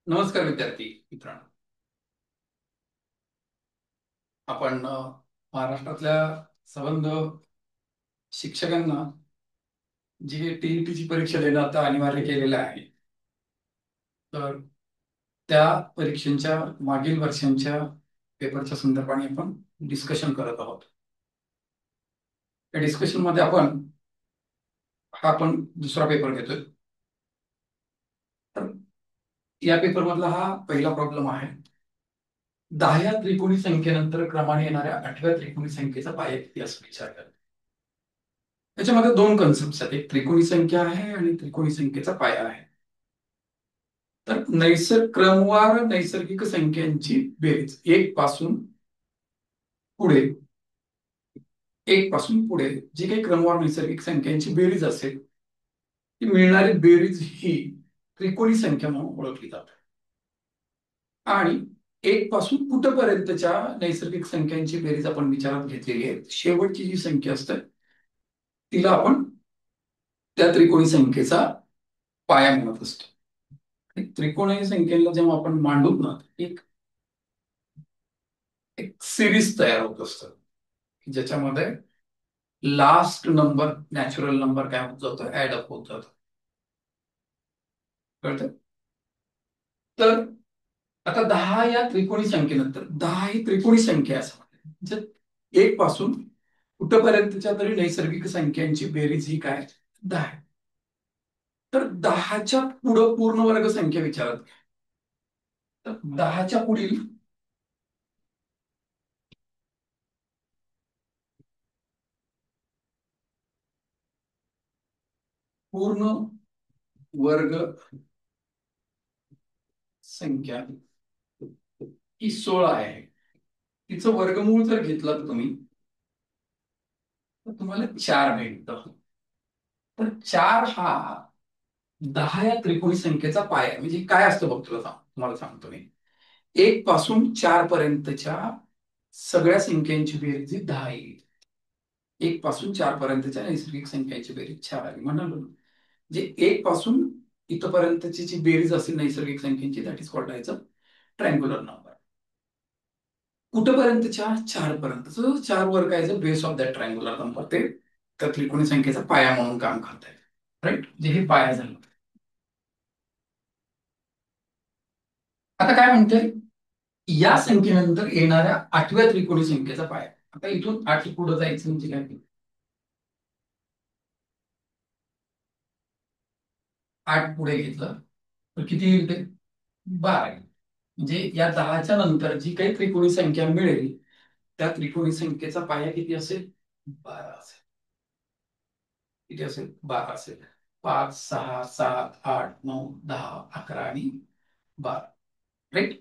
नमस्कार विद्यार्थी मित्रांनो. आपण महाराष्ट्रातल्या संबंध शिक्षकांना जी टीईटीची परीक्षा देणं आता अनिवार्य केलेलं आहे, तर त्या परीक्षेच्या मागील वर्षांच्या पेपरच्या संदर्भाने आपण डिस्कशन करत आहोत. या डिस्कशन मध्ये आपण दुसरा पेपर घेतोय. तर या पेपर मधला हा पहिला प्रॉब्लेम आहे. 10 या त्रिकोणी संख्येनंतर क्रमाने येणाऱ्या 8व्या त्रिकोणी संख्येचा पाया किती असं विचार करा. त्याच्यामध्ये दोन कन्सेप्ट आहेत, एक त्रिकोणी संख्या आहे आणि त्रिकोणी संख्येचा पाया आहे. तर क्रमवार नैसर्गिक संख्यांची बेरीज पुढे एक पासून पुढे जी काही क्रमवार नैसर्गिक संख्यांची बेरीज असेल, ती मिळणारी बेरीज ही त्रिकोणी संख्या म्हणून ओळखली जाते. आणि एक पासून कुठपर्यंतच्या नैसर्गिक संख्यांची बेरीज आपण विचारात घेतलेली आहे, शेवटची जी संख्या असते तिला आपण त्या त्रिकोणी संख्येचा पाया म्हणत असतो. त्रिकोणी संख्येला जेव्हा आपण मांडू ना, एक एक सिरीज तयार होत असतं, ज्याच्यामध्ये लास्ट नंबर नॅचरल नंबर काय होत जातो, ऍड अप होत जातो. कळतं? तर आता 10 या त्रिकोणी संख्येनंतर 10 ही त्रिकोणी संख्या असं म्हणजे एक पासून कुठपर्यंतच्या तरी नैसर्गिक संख्यांची बेरीज ही काय 10 आहे. तर 10च्या पुढं पूर्ण वर्ग संख्या विचारत घ्या. तर 10च्या पुढील पूर्ण वर्ग संख्या ही 16 आहे. तिचं वर्गमूळ जर घेतलं तुम्ही तर तुम्हाला 4 भेटतं. तर 4 हा 10 या त्रिकोणी संख्येचा पाया म्हणजे काय असतं बघ, तुम्हाला सांगतो मी. 1 पासून 4 पर्यंतच्या सगळ्या संख्यांची बेरीज ही 10 येईल. 1 पासून 4 पर्यंतच्या नैसर्गिक संख्यांची बेरीज 4 आली म्हणालो. जे 1 पासून इथपर्यंतची जी बेरीज असेल नैसर्गिक संख्यांची, that is called as a triangular number. कुठपर्यंतच्या 4 पर्यंत, 4 वर काय base of that triangular number, ते त्या त्रिकोणी संख्येचा पाया म्हणून काम करत आहे. राईट, जे हे पाया झालं. आता काय म्हणते, या संख्येनंतर येणाऱ्या 8व्या त्रिकोणी संख्येचा पाया. आता इथून 8 पुढे जायचं म्हणजे काय, 8 पुढे घेतलं तर किती येईल ते 12 येईल. म्हणजे या 10च्या नंतर जी काही त्रिकोणी संख्या मिळेल त्या त्रिकोणी संख्येचा पाया किती असेल, 12 असेल. किती असेल, 12 असेल. 5, 6, 7, 8, 9, 10, 11 आणि 12. राईट.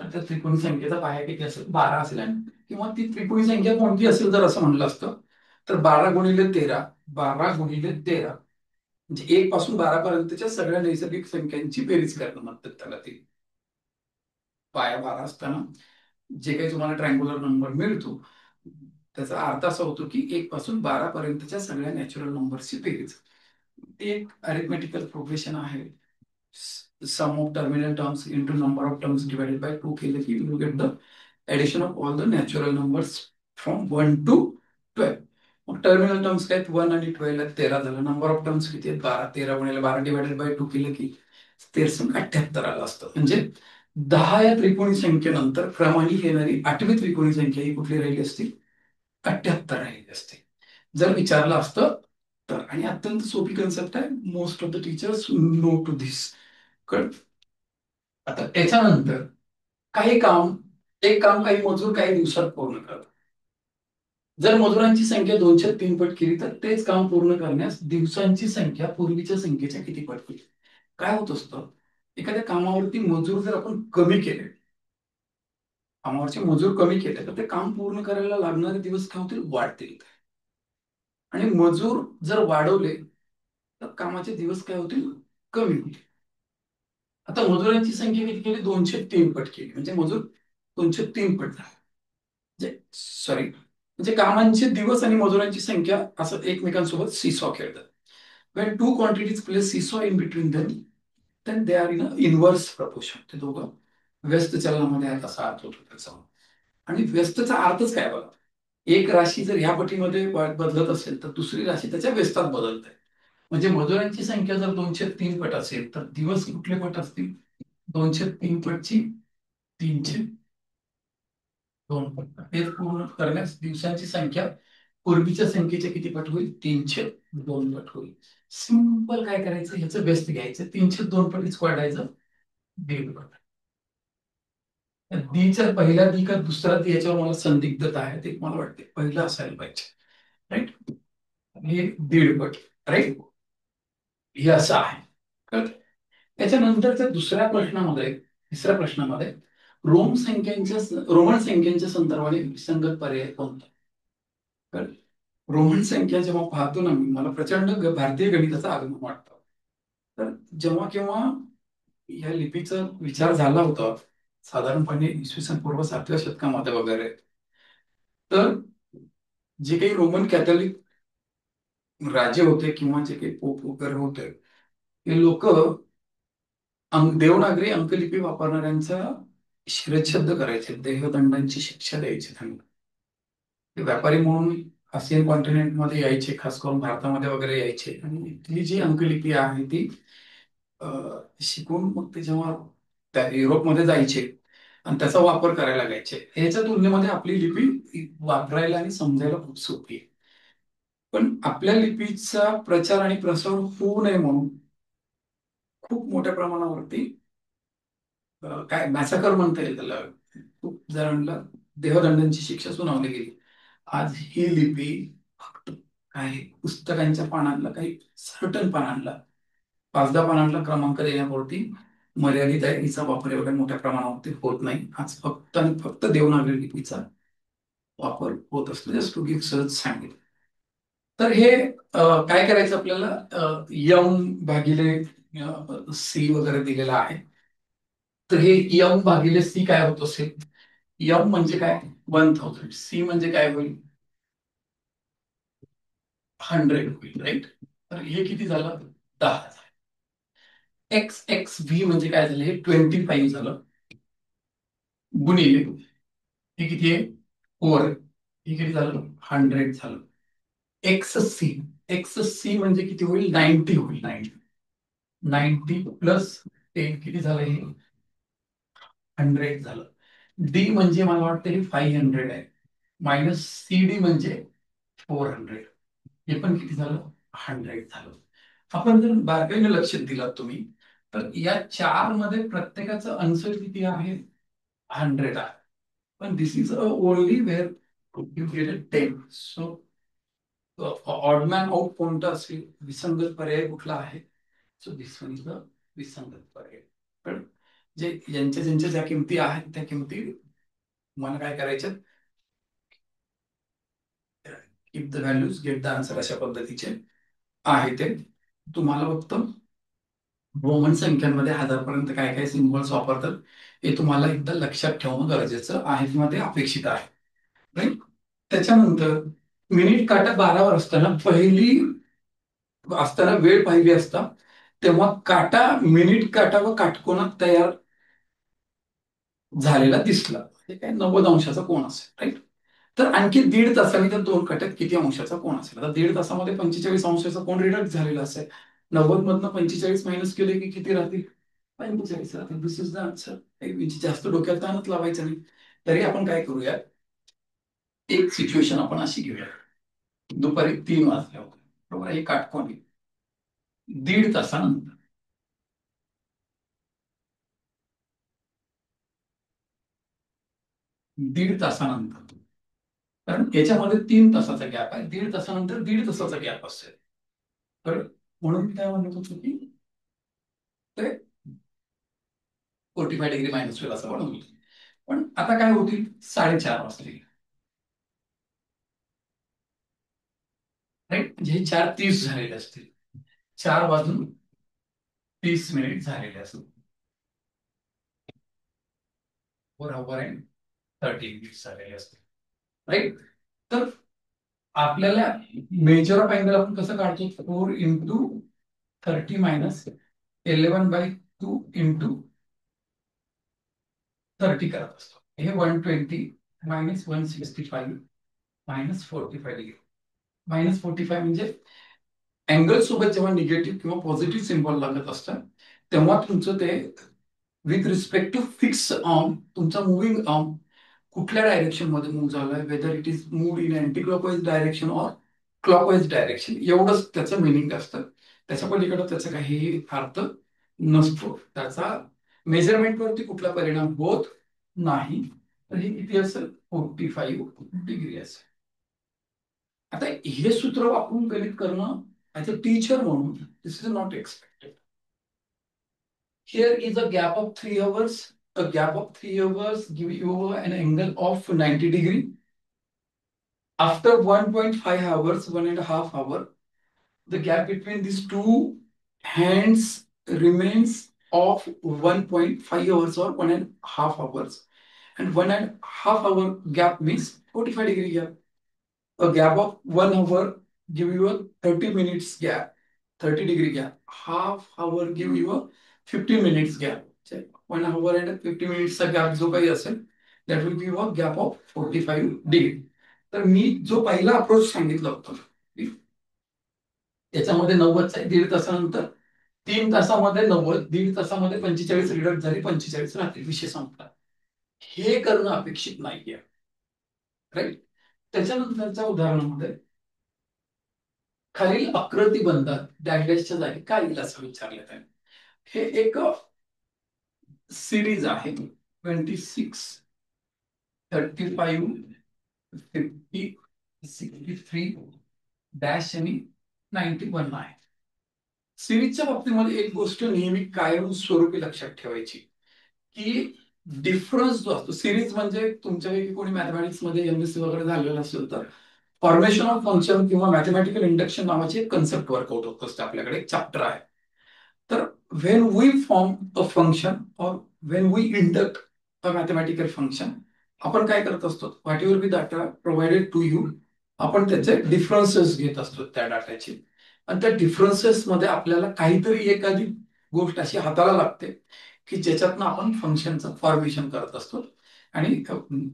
तर त्या त्रिकोणी संख्येचा पाया किती असेल, 12 असेल. किंवा ती त्रिकोणी संख्या कोणती असेल जर असं म्हणलं असतं तर 12 गुणिले 13, 12 गुणिले 13 म्हणजे 1 पासून 12 पर्यंतच्या सगळ्या नैसर्गिक संख्यांची बेरीज करणं म्हणतात त्याला. ती पाया 12 असताना जे काही तुम्हाला ट्रायंग्युलर नंबर मिळतो त्याचा अर्थ असा होतो की 1 पासून 12 पर्यंतच्या सगळ्या नॅचरल नंबरची बेरीज. ती एक अरिथमेटिकल प्रोग्रेशन आहे. Sum of terminal terms into number of terms divided by 2 केलं की you get the addition of all the natural numbers from 1 to 12. मग टर्मिनल टर्म्स काय, 1 आणि 12 13 झालं. नंबर ऑफ टर्म्स किती आहेत, 12. 13 गुणिले 12 डिवाइडेड बाय 2 केलं की 1378 आलं असतं. म्हणजे 10 या त्रिकोणी संख्येनंतर क्रमाने येणारी 8वी त्रिकोणी संख्या ही कुठली राहिली असती, 78 राहिली असते जर विचारलं असतं तर. आणि अत्यंत सोपी कन्सेप्ट आहे, most of the teachers know to this. कळ. आता त्याच्यानंतर काही काम एक काम काही मजूर काही दिवसात पूर्ण करतात. जर मजुरांची संख्या 2च्या 3 पट केली तर तेच काम पूर्ण करण्यास दिवसांची संख्या पूर्वीच्या संख्येच्या किती पट केली. काय होत असतं, एखाद्या कामावरती मजूर जर आपण कमी केले, कामावरचे मजूर कमी केले तर ते काम पूर्ण करायला लागणारे दिवस काय होतील, वाढतील. आणि मजूर जर वाढवले तर कामाचे दिवस काय होतील, कमी होतील. आता मजुरांची संख्या किती केली, 203 पट केली म्हणजे मजूर 203 पट झाला. म्हणजे सॉरी, म्हणजे कामांचे दिवस आणि मजुरांची संख्या असं एकमेकांसोबत सीसॉ खेळतात. When two quantities place seesaw in between them, then they are in inverse proportion. ते दोघं व्यस्त चलनामध्ये आहेत असा अर्थ होतो त्याचा. आणि व्यस्तचा अर्थच काय बघा, एक राशी जर ह्या पटीमध्ये बदलत असेल तर दुसरी राशी त्याच्या व्यस्तात बदलते. म्हणजे मजुरांची संख्या जर 203 पट असेल तर दिवस कुठले पट असतील? 203 पटची 302 पट. हे पूर्ण करण्यास दिवसांची संख्या पूर्वीच्या संख्येचे किती पट होईल? 302 पट होईल. सिंपल काय करायचं, ह्याचं व्यस्त घ्यायचं, 302 पट वाढायचं 1.5 पट. दीच्या पहिल्या दी का दुसरा दी याच्यावर मला संदिग्धता आहे, ते मला वाटते पहिलं असायला पाहिजे. राईट, हे 1.5 पट. राईट, हे असं आहे. कळतं? त्याच्यानंतरच्या दुसऱ्या प्रश्नामध्ये, तिसऱ्या प्रश्नामध्ये रोमन संख्यांच्या संदर्भाने विसंगत पर्याय कोणता? कळलं? रोमन संख्या जेव्हा पाहतो ना मी, मला प्रचंड भारतीय गणिताचा आगमन वाटतो. तर जेव्हा केव्हा या लिपीचा विचार झाला होता, साधारणपणे इसवी सन पूर्व 7व्या शतकामध्ये वगैरे, तर जे काही रोमन कॅथोलिक राजे होते किंवा जे काही पोप वगैरे होते, हे लोक देवनागरी अंकलिपी वापरणाऱ्यांचा शिरच्छेद करायचे, देहदंडांची शिक्षा द्यायची त्यांना. ते व्यापारी म्हणून आशियन कॉन्टिनेंटमध्ये यायचे, खास करून भारतामध्ये वगैरे यायचे, आणि इथली जी अंकलिपी आहे ती शिकून मग ते जेव्हा त्या युरोपमध्ये जायचे आणि त्याचा वापर करायला लागायचे. याच्या तुलनेमध्ये आपली लिपी वापरायला आणि समजायला खूप सोपी आहे. पण आपल्या लिपीचा प्रचार आणि प्रसार होऊ नये म्हणून खूप मोठ्या प्रमाणावरती काय मॅसॅकर म्हणता येईल त्याला, खूप जणांना देहदंडांची शिक्षा सुनावली गेली. आज ही लिपी फक्त काही पुस्तकांच्या पानांना, काही सर्टन पानांना, 5-10 पानांना क्रमांक देण्यापुरती मर्यादित आहे. हिचा वापर एवढ्या मोठ्या प्रमाणावरती होत नाही. आज फक्त आणि फक्त देवनागरी लिपीचा वापर होत असतो. जस्ट टू गिव्ह सहज सांगितलं. तर हे काय करायचं आपल्याला, यम भागिले सी वगैरे दिलेला आहे. तर हे यम भागिले सी काय होत असेल? यम म्हणजे काय? 1000. सी म्हणजे काय होईल? 100 होईल. राईट, तर हे किती झालं? 10. एक्स एक्स व्ही म्हणजे काय झालं? हे 25 झालं, गुणिले हे किती आहे? 4. हे किती झालं? 100 झालं. एक्स सी, एक्स सी म्हणजे किती होईल? 90 होईल. 90 प्लस 10 किती झालं? हे 100 झालं. डी म्हणजे मला वाटतं हे 500 आहे, मायनस सी डी म्हणजे 400. हे पण किती झालं? 100 झालं. आपण जर बारकाईने लक्ष दिलात तुम्ही, तर या 4 मध्ये प्रत्येकाचं आन्सर किती आहे? 100 आहे. पण this is only where you get a 10. So odd man out कोणता असेल? विसंगत पर्याय कुठला आहे? So this one is the विसंगत पर्याय. पण जे ज्यांच्या ज्या किमती आहेत त्या किमती मला काय करायच्या? If the values get the answer, अशा पद्धतीचे आहे ते. तुम्हाला फक्त रोमन संख्यांमध्ये हजारपर्यंत काय काय सिम्बॉल्स वापरतात हे तुम्हाला एकदा लक्षात ठेवणं गरजेचं आहे किंवा ते अपेक्षित आहे. राईट, त्याच्यानंतर मिनिट काटा 12वर असताना वेळ पाहिली असता, तेव्हा काटा मिनिट काटा व काटकोनात तयार झालेला दिसला, म्हणजे काय 90 अंशाचा कोण असेल. राईट, तर आणखी 1.5 तासांनी त्या दोन काट्यात किती अंशाचा कोण असेल? आता 1.5 तासामध्ये 45 अंशाचा कोण रिडक्ट झालेला असेल. 90 मधनं 45 मायनस केले की किती राहतील? 45 राहतील. दिस इज द आन्सर. जास्त डोक्यात ताणच लावायचं नाही. तरी आपण काय करूया, एक सिच्युएशन आपण अशी घेऊया. दुपारी 3 वाजले होते, बरोबर? हे काटकोन 1.5 तासानंतर, 1.5 तासानंतर, कारण याच्यामध्ये 3 तासाचा गॅप आहे. 1.5 तासानंतर 1.5 तासाचा गॅप असेल. तर म्हणून मी काय म्हणत होतो की ते 45 डिग्री मायनस होईल असं म्हणत होतो. पण आता काय होतील? 4:30 वाजले. राईट, म्हणजे हे 4:30 झालेले असतील. 4:30 झालेले असतील. 4:30 झालेले असतील. राईट, तर आपल्याला मेजर ऑफ अँगल आपण कसं काढतो? 4 × 30 - 11/2 तू इंटू 30 करत असतो. हे 120 मायनस 165 मायनस 45 डिग्री. मायनस 45 म्हणजे अँगल सोबत जेव्हा निगेटिव्ह किंवा पॉझिटिव्ह सिम्बॉल लागत असतात तेव्हा तुमचं ते with respect to fix arm, तुमचा मुव्हिंग आर्म कुठल्या डायरेक्शन मध्ये मूव्ह झालाय, whether it is move in anti clockwise direction or clockwise direction, एवढंच त्याचं मिनिंग असतं. त्याच्या पलीकडे त्याचा काही अर्थ नसतो. त्याचा मेजरमेंट वरती कुठला परिणाम होत नाही. तर हे किती असेल? 45 डिग्री असेल. आता हे सूत्र वापरून गणित करणं ऍज अ टीचर म्हणून this is not expected. Here is a gap of 3 hours. A gap of 3 hours give you an angle of 90 degree. After 1.5 hours, 1.5 hour, the gap between these two hands remains of 1.5 hours or 1.5 hours. And 1.5 hour gap means 45 degree gap. A gap of 1 hour give you a 30 minutes gap, 30 degree gap. Half hour give you a 15 minutes gap. 1 hour and 50 minutes gap जो काही असेल that will give a gap of 45 degree. तर मी जो पहिला approach सांगितला होता त्याच्यामध्ये 90चा आहे, 1.5 तासानंतर 3 तासामध्ये 90, 1.5 तासामध्ये 45 रिडक्ट झाली, 45 राहते, विषय संपला. हे करणं अपेक्षित नाहीये. राईट. त्याच्यानंतरच्या उदाहरणामध्ये खालील आकृती बनतात डॅशच्या जागी काय येईल असं विचारलं आहे. हे एक सिरीज आहे 26, 35, 50, 63 डॅश आणि 91 आहे. सिरीजच्या बाबतीमध्ये एक गोष्ट नेहमी कायम स्वरूपी लक्षात ठेवायची की डिफरन्स जो असतो, सिरीज म्हणजे तुमच्यापैकी कोणी मॅथमॅटिक्स मध्ये एमएससी वगैरे झालेलं असेल तर फॉर्मेशन ऑफ फंक्शन किंवा मॅथमॅटिकल इंडक्शन नावाची एक कन्सेप्ट वर्कआउट होत असते. आपल्याकडे एक चॅप्टर आहे. तर when we form a function और when we induct a mathematical function, आपण काय करत असतो, whatever be data provided to you, आपण त्याचे डिफरन्सेस घेत असतो त्या डाटाचे. आणि त्या डिफरन्सेस मध्ये आपल्याला काहीतरी एखादी गोष्ट अशी हाताला लागते की ज्याच्यातनं आपण फंक्शनचं फॉर्मेशन करत असतो. आणि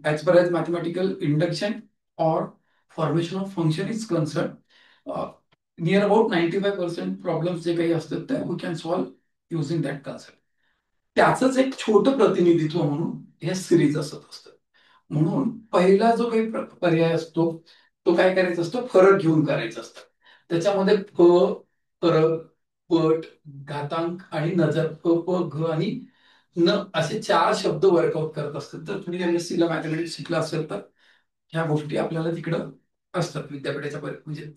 as per as mathematical induction और formation of function is concern, near about 95% problems जे काही असतात ते we can solve using that concept. त्याचंच एक छोटं प्रतिनिधित्व म्हणून या सिरीज असत असतं. म्हणून पहिला जो काही पर्याय असतो तो काय करायचा असतो, फरक घेऊन करायचा असतो. त्याच्यामध्ये फरक, पट, घातांक आणि नजर, प घ आणि न असे 4 शब्द वर्कआउट करत असतात. तर तुम्ही एमएससी ला मॅथमॅटिक्स शिकला असेल तर ह्या गोष्टी आपल्याला तिकडं असतात विद्यापीठाच्या म्हणजे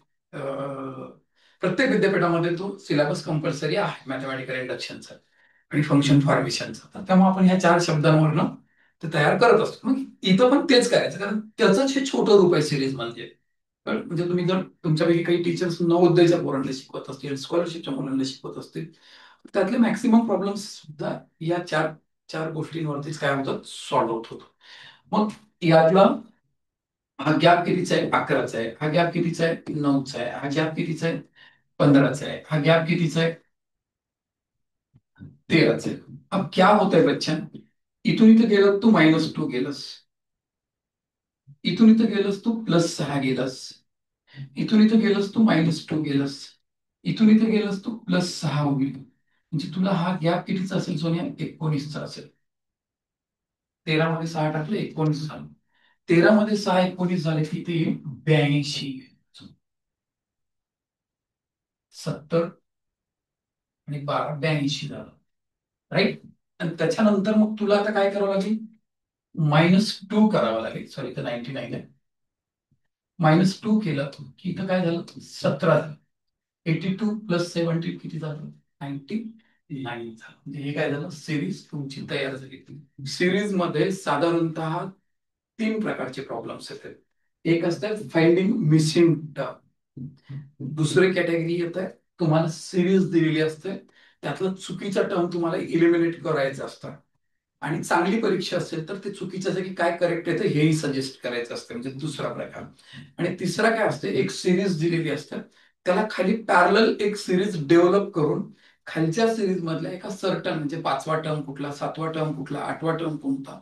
प्रत्येक विद्यापीठामध्ये तो सिलेबस कंपल्सरी आहे मॅथमॅटिकल इंडक्शनचा आणि फंक्शन फॉर्मेशनचा. तर तेव्हा आपण ह्या 4 शब्दांवरनं ते तयार करत असतो. मग इथं पण तेच करायचं, कारण त्याचंच हे छोटं रूप आहे सिरीज म्हणजे. म्हणजे तुम्ही जर तुमच्यापैकी काही टीचर्स नवोदयच्या पोरांना शिकवत असतील, स्कॉलरशिपच्या मुलांना शिकवत असतील, त्यातले मॅक्सिमम प्रॉब्लेम्स सुद्धा या चार चार गोष्टींवरतीच काय होतात, सॉल्व्ह होत होतो. मग यातला हा गॅप कितीचा आहे, 11चा आहे. हा गॅप कितीचा आहे, 9चा आहे. हा गॅप कितीचा आहे, 15चा आहे. हा गॅप कितीचा आहे, 13चा आहे. अब क्या होत आहे बच्चा, इथून इथं गेलं तू -2 गेलंस, इथून इथं गेलंस तू +6 गेलास, इथून इथं गेलंस तू -2 गेलंस, इथून इथं गेलंस तू +6 होईल. म्हणजे तुला हा गॅप कितीचा असेल सोनिया, 19चा असेल. 13 मध्ये 6 टाकले, 19 झालं. 13 मध्ये 6 19 झाले किती येईल, 82. 70 आणि 12 82 झालं. राईट. आणि त्याच्यानंतर मग तुला आता काय करावं लागेल, -2 करावं लागेल. सॉरी, इथं 99 आहे. -2 केलं की इथं काय झालं, 17 झालं. 82 + 70 किती झालं, 99 झालं. म्हणजे हे काय झालं, सिरीज तुमची तयार झाली. सिरीज मध्ये साधारणतः 3 प्रकारचे प्रॉब्लेम्स येतात. एक असतं फाइंडिंग मिसिंग टर्म. दुसरी कॅटेगरी येत आहे, तुम्हाला सिरीज दिलेली असते, त्यातलं चुकीचं टर्म तुम्हाला इलिमिनेट करायचं असतं. आणि चांगली परीक्षा असेल तर ते चुकीच्या जागी काय करेक्ट येतं हेही सजेस्ट करायचं असतं, म्हणजे दुसरा प्रकार. आणि तिसरा काय असते, एक सिरीज दिलेली असते, त्याला खाली पॅरलल एक सिरीज डेव्हलप करून खालच्या सिरीज मधल्या एका सर्टन म्हणजे 5वा टर्म कुठला, 7वा टर्म कुठला, 8वा टर्म कोणता,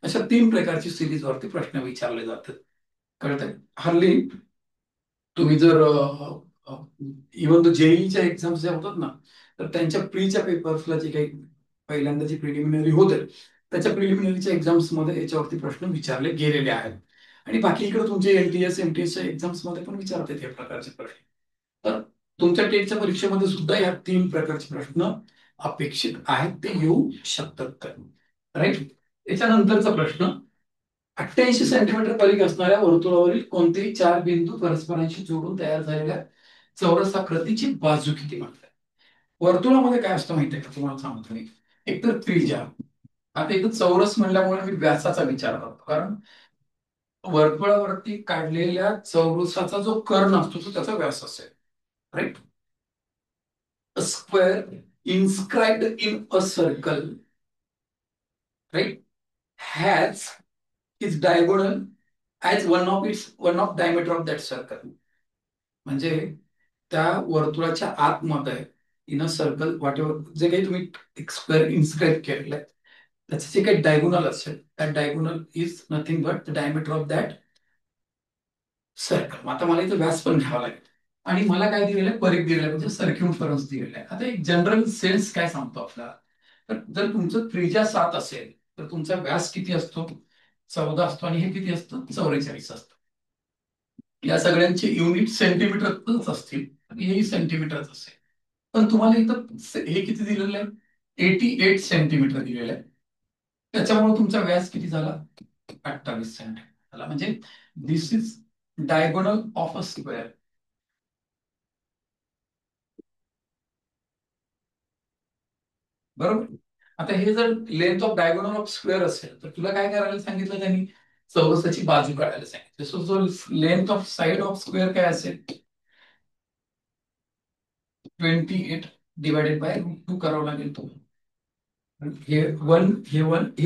अशा 3 प्रकारची सिरीज वरती प्रश्न विचारले जातात. कळतंय? हल्ली तुम्ही जर इव्हन तो जेईच्या एक्झाम्स ज्या होतात ना, तर त्यांच्या प्रीच्या पेपर्सला जे काही पहिल्यांदा जे प्रिलिमिनरी होते त्याच्या प्रिलिमिनरीच्या एक्झाम्स मध्ये याच्यावरती प्रश्न विचारले गेलेले आहेत. आणि बाकी इकडे तुमचे एलटीएस एमटीएसच्या एक्झाम्स मध्ये पण विचारतात या प्रकारचे प्रश्न. तर तुमच्या टेटच्या परीक्षेमध्ये सुद्धा या 3 प्रकारचे प्रश्न अपेक्षित आहेत, ते येऊ शकतात. राईट. त्याच्यानंतरचा प्रश्न, 88 सेंटीमीटर परीघ असणाऱ्या वर्तुळावरील कोणतेही 4 बिंदू परस्परांशी जोडून तयार झालेल्या चौरसाकृतीची बाजू किती म्हणतात? वर्तुळामध्ये काय असतं माहितीये का तुम्हाला सांगतो मी. एक तर त्रिज्या. आता इथं चौरस म्हणल्यामुळे मी व्यासाचा विचार करतो, कारण वर्तुळावरती काढलेल्या चौरसाचा जो कर्ण असतो तो त्याचा व्यास असेल. Right. A square inscribed in a circle, right, has its diagonal as one of diameter of that circle. म्हणजे त्या वर्तुळाच्या आतमध्ये in a circle what ever जे काही तुम्ही एक स्क्वेअर इन्स्क्राईब केलेलं आहे त्याचं जे काही डायगोनल असेल, that diagonal is nothing but the diameter of that circle. आता मला इथं व्यास पण घ्यावा लागेल आणि मला काय दिलेलं आहे, परिघ दिलेलं आहे, म्हणजे सर्क्युमफरन्स दिलेला आहे. आता एक जनरल सेन्स काय सांगतो आपल्याला, तर जर तुमचं त्रिज्या 7 असेल तर तुमचा व्यास किती असतो, 14 असतो, आणि हे किती असतं, 44 असतं. या सगळ्यांचे युनिट सेंटीमीटरच असतील आणि हेही सेंटीमीटरच असेल. पण तुम्हाला इथं हे किती दिलेलं आहे, 88 सेंटीमीटर दिलेलं आहे. त्याच्यामुळे तुमचा व्यास किती झाला, 28 सेंटीमीटर झाला. म्हणजे this is diagonal of a square. बरोबर. आता हे जर length of diagonal of square असेल तर तुला काय करायला सांगितलं त्यांनी, चौरसाची बाजू काढायला सांगितलं. सो जो length of side of square काय असेल, 28 डिवायडेड बाय √2 करावं लागेल तुम्हाला. हे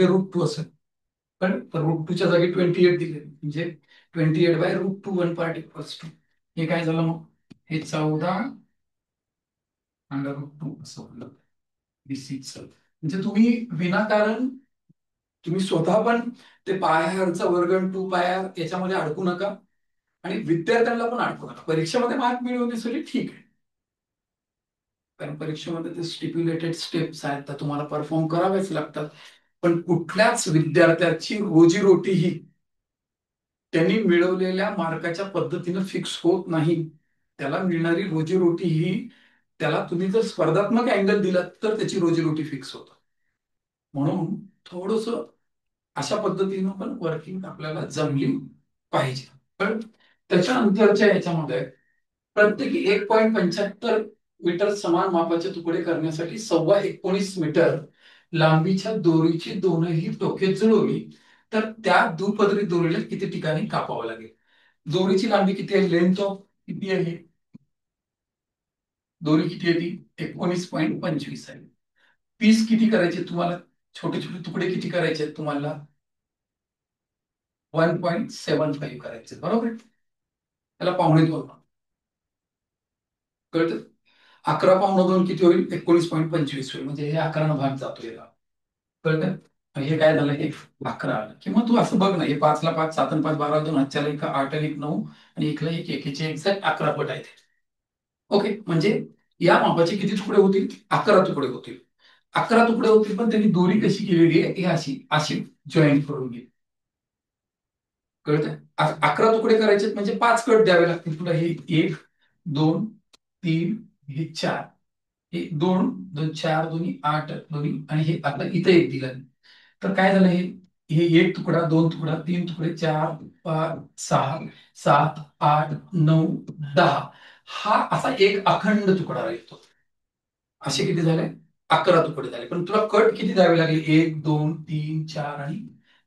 √2 असेल, पण √2च्या जागी 28 दिले म्हणजे 28 बाय √2 1 पार्ट इक्वल्स टू हे काय झालं मग, हे 14 √2 असं होतं. म्हणजे तुम्ही विनाकारण तुम्ही स्वतः पण ते पायाचा वर्ग 2 पाया याच्यामध्ये अडकू नका आणि विद्यार्थ्यांना पण अडकू नका. परीक्षेमध्ये मार्क मिळवण्यासाठी ठीक आहे, कारण परीक्षेमध्ये ते स्टिप्युलेटेड स्टेप्स आहेत तर तुम्हाला परफॉर्म करावेच लागतात. पण कुठल्याच विद्यार्थ्याची रोजीरोटी ही त्यांनी मिळवलेल्या मार्काच्या पद्धतीनं फिक्स होत नाही. त्याला मिळणारी रोजीरोटी ही त्याला तुम्ही जर स्पर्धात्मक अँगल दिला तर त्याची रोजीरोटी फिक्स होतं. म्हणून थोडस अशा पद्धतीनं पण वर्किंग आपल्याला जमली पाहिजे. पण त्याच्यानंतरच्या याच्यामध्ये प्रत्येकी 1.75 मीटर समान मापाचे तुकडे करण्यासाठी 19.25 मीटर लांबीच्या दोरीची दोनही टोके जुळवली तर त्या दुपदरी दोरीला किती ठिकाणी कापावं लागेल. दोरीची लांबी किती आहे, लेंथ ऑफ किती आहे, दोरी किती आहे ती 19.25 आहे. पीस किती करायचे तुम्हाला, छोटे छोटे तुकडे किती करायचे तुम्हाला, 1.75 करायचे. बरोबर आहे. त्याला 2.5 कळतं. 11 पावणे 2 किती होईल, 19.25 होईल. म्हणजे हे 11 भाग जातो याला. कळतं. हे काय झालं, हे 11 आलं. किंवा तू असं बघ ना, हे 5 ला 5, 7 आणि 5 12, 2 हातच्याला 1, 8 आणि 1 9 आणि 1 ला 1 1 एक्झॅक्ट 11 पट आहेत. ओके. म्हणजे या मापाचे किती तुकडे होतील, 11 तुकडे होतील. 11 तुकडे होतील, पण त्यांनी दोरी कशी केलेली आहे, हे अशी अशी जॉईंट करून घेतली. कळतंय. 11 तुकडे करायचे म्हणजे 5 कट द्यावे लागतील तुला. हे 1 2 3 हे 4, हे 2 2 4 दोन्ही 8 दोन्ही, आणि हे आता इथं एक दिलं. तर काय झालं, हे हे 1 तुकडा 2 तुकडा 3 तुकडे 4 5 6 7 8 9 10, हा असा एक अखंड तुकडा राहील. असे किती झाले, 11 तुकडे झाले. पण तुला कट किती द्यावे लागले, 1 2 3 4 आणि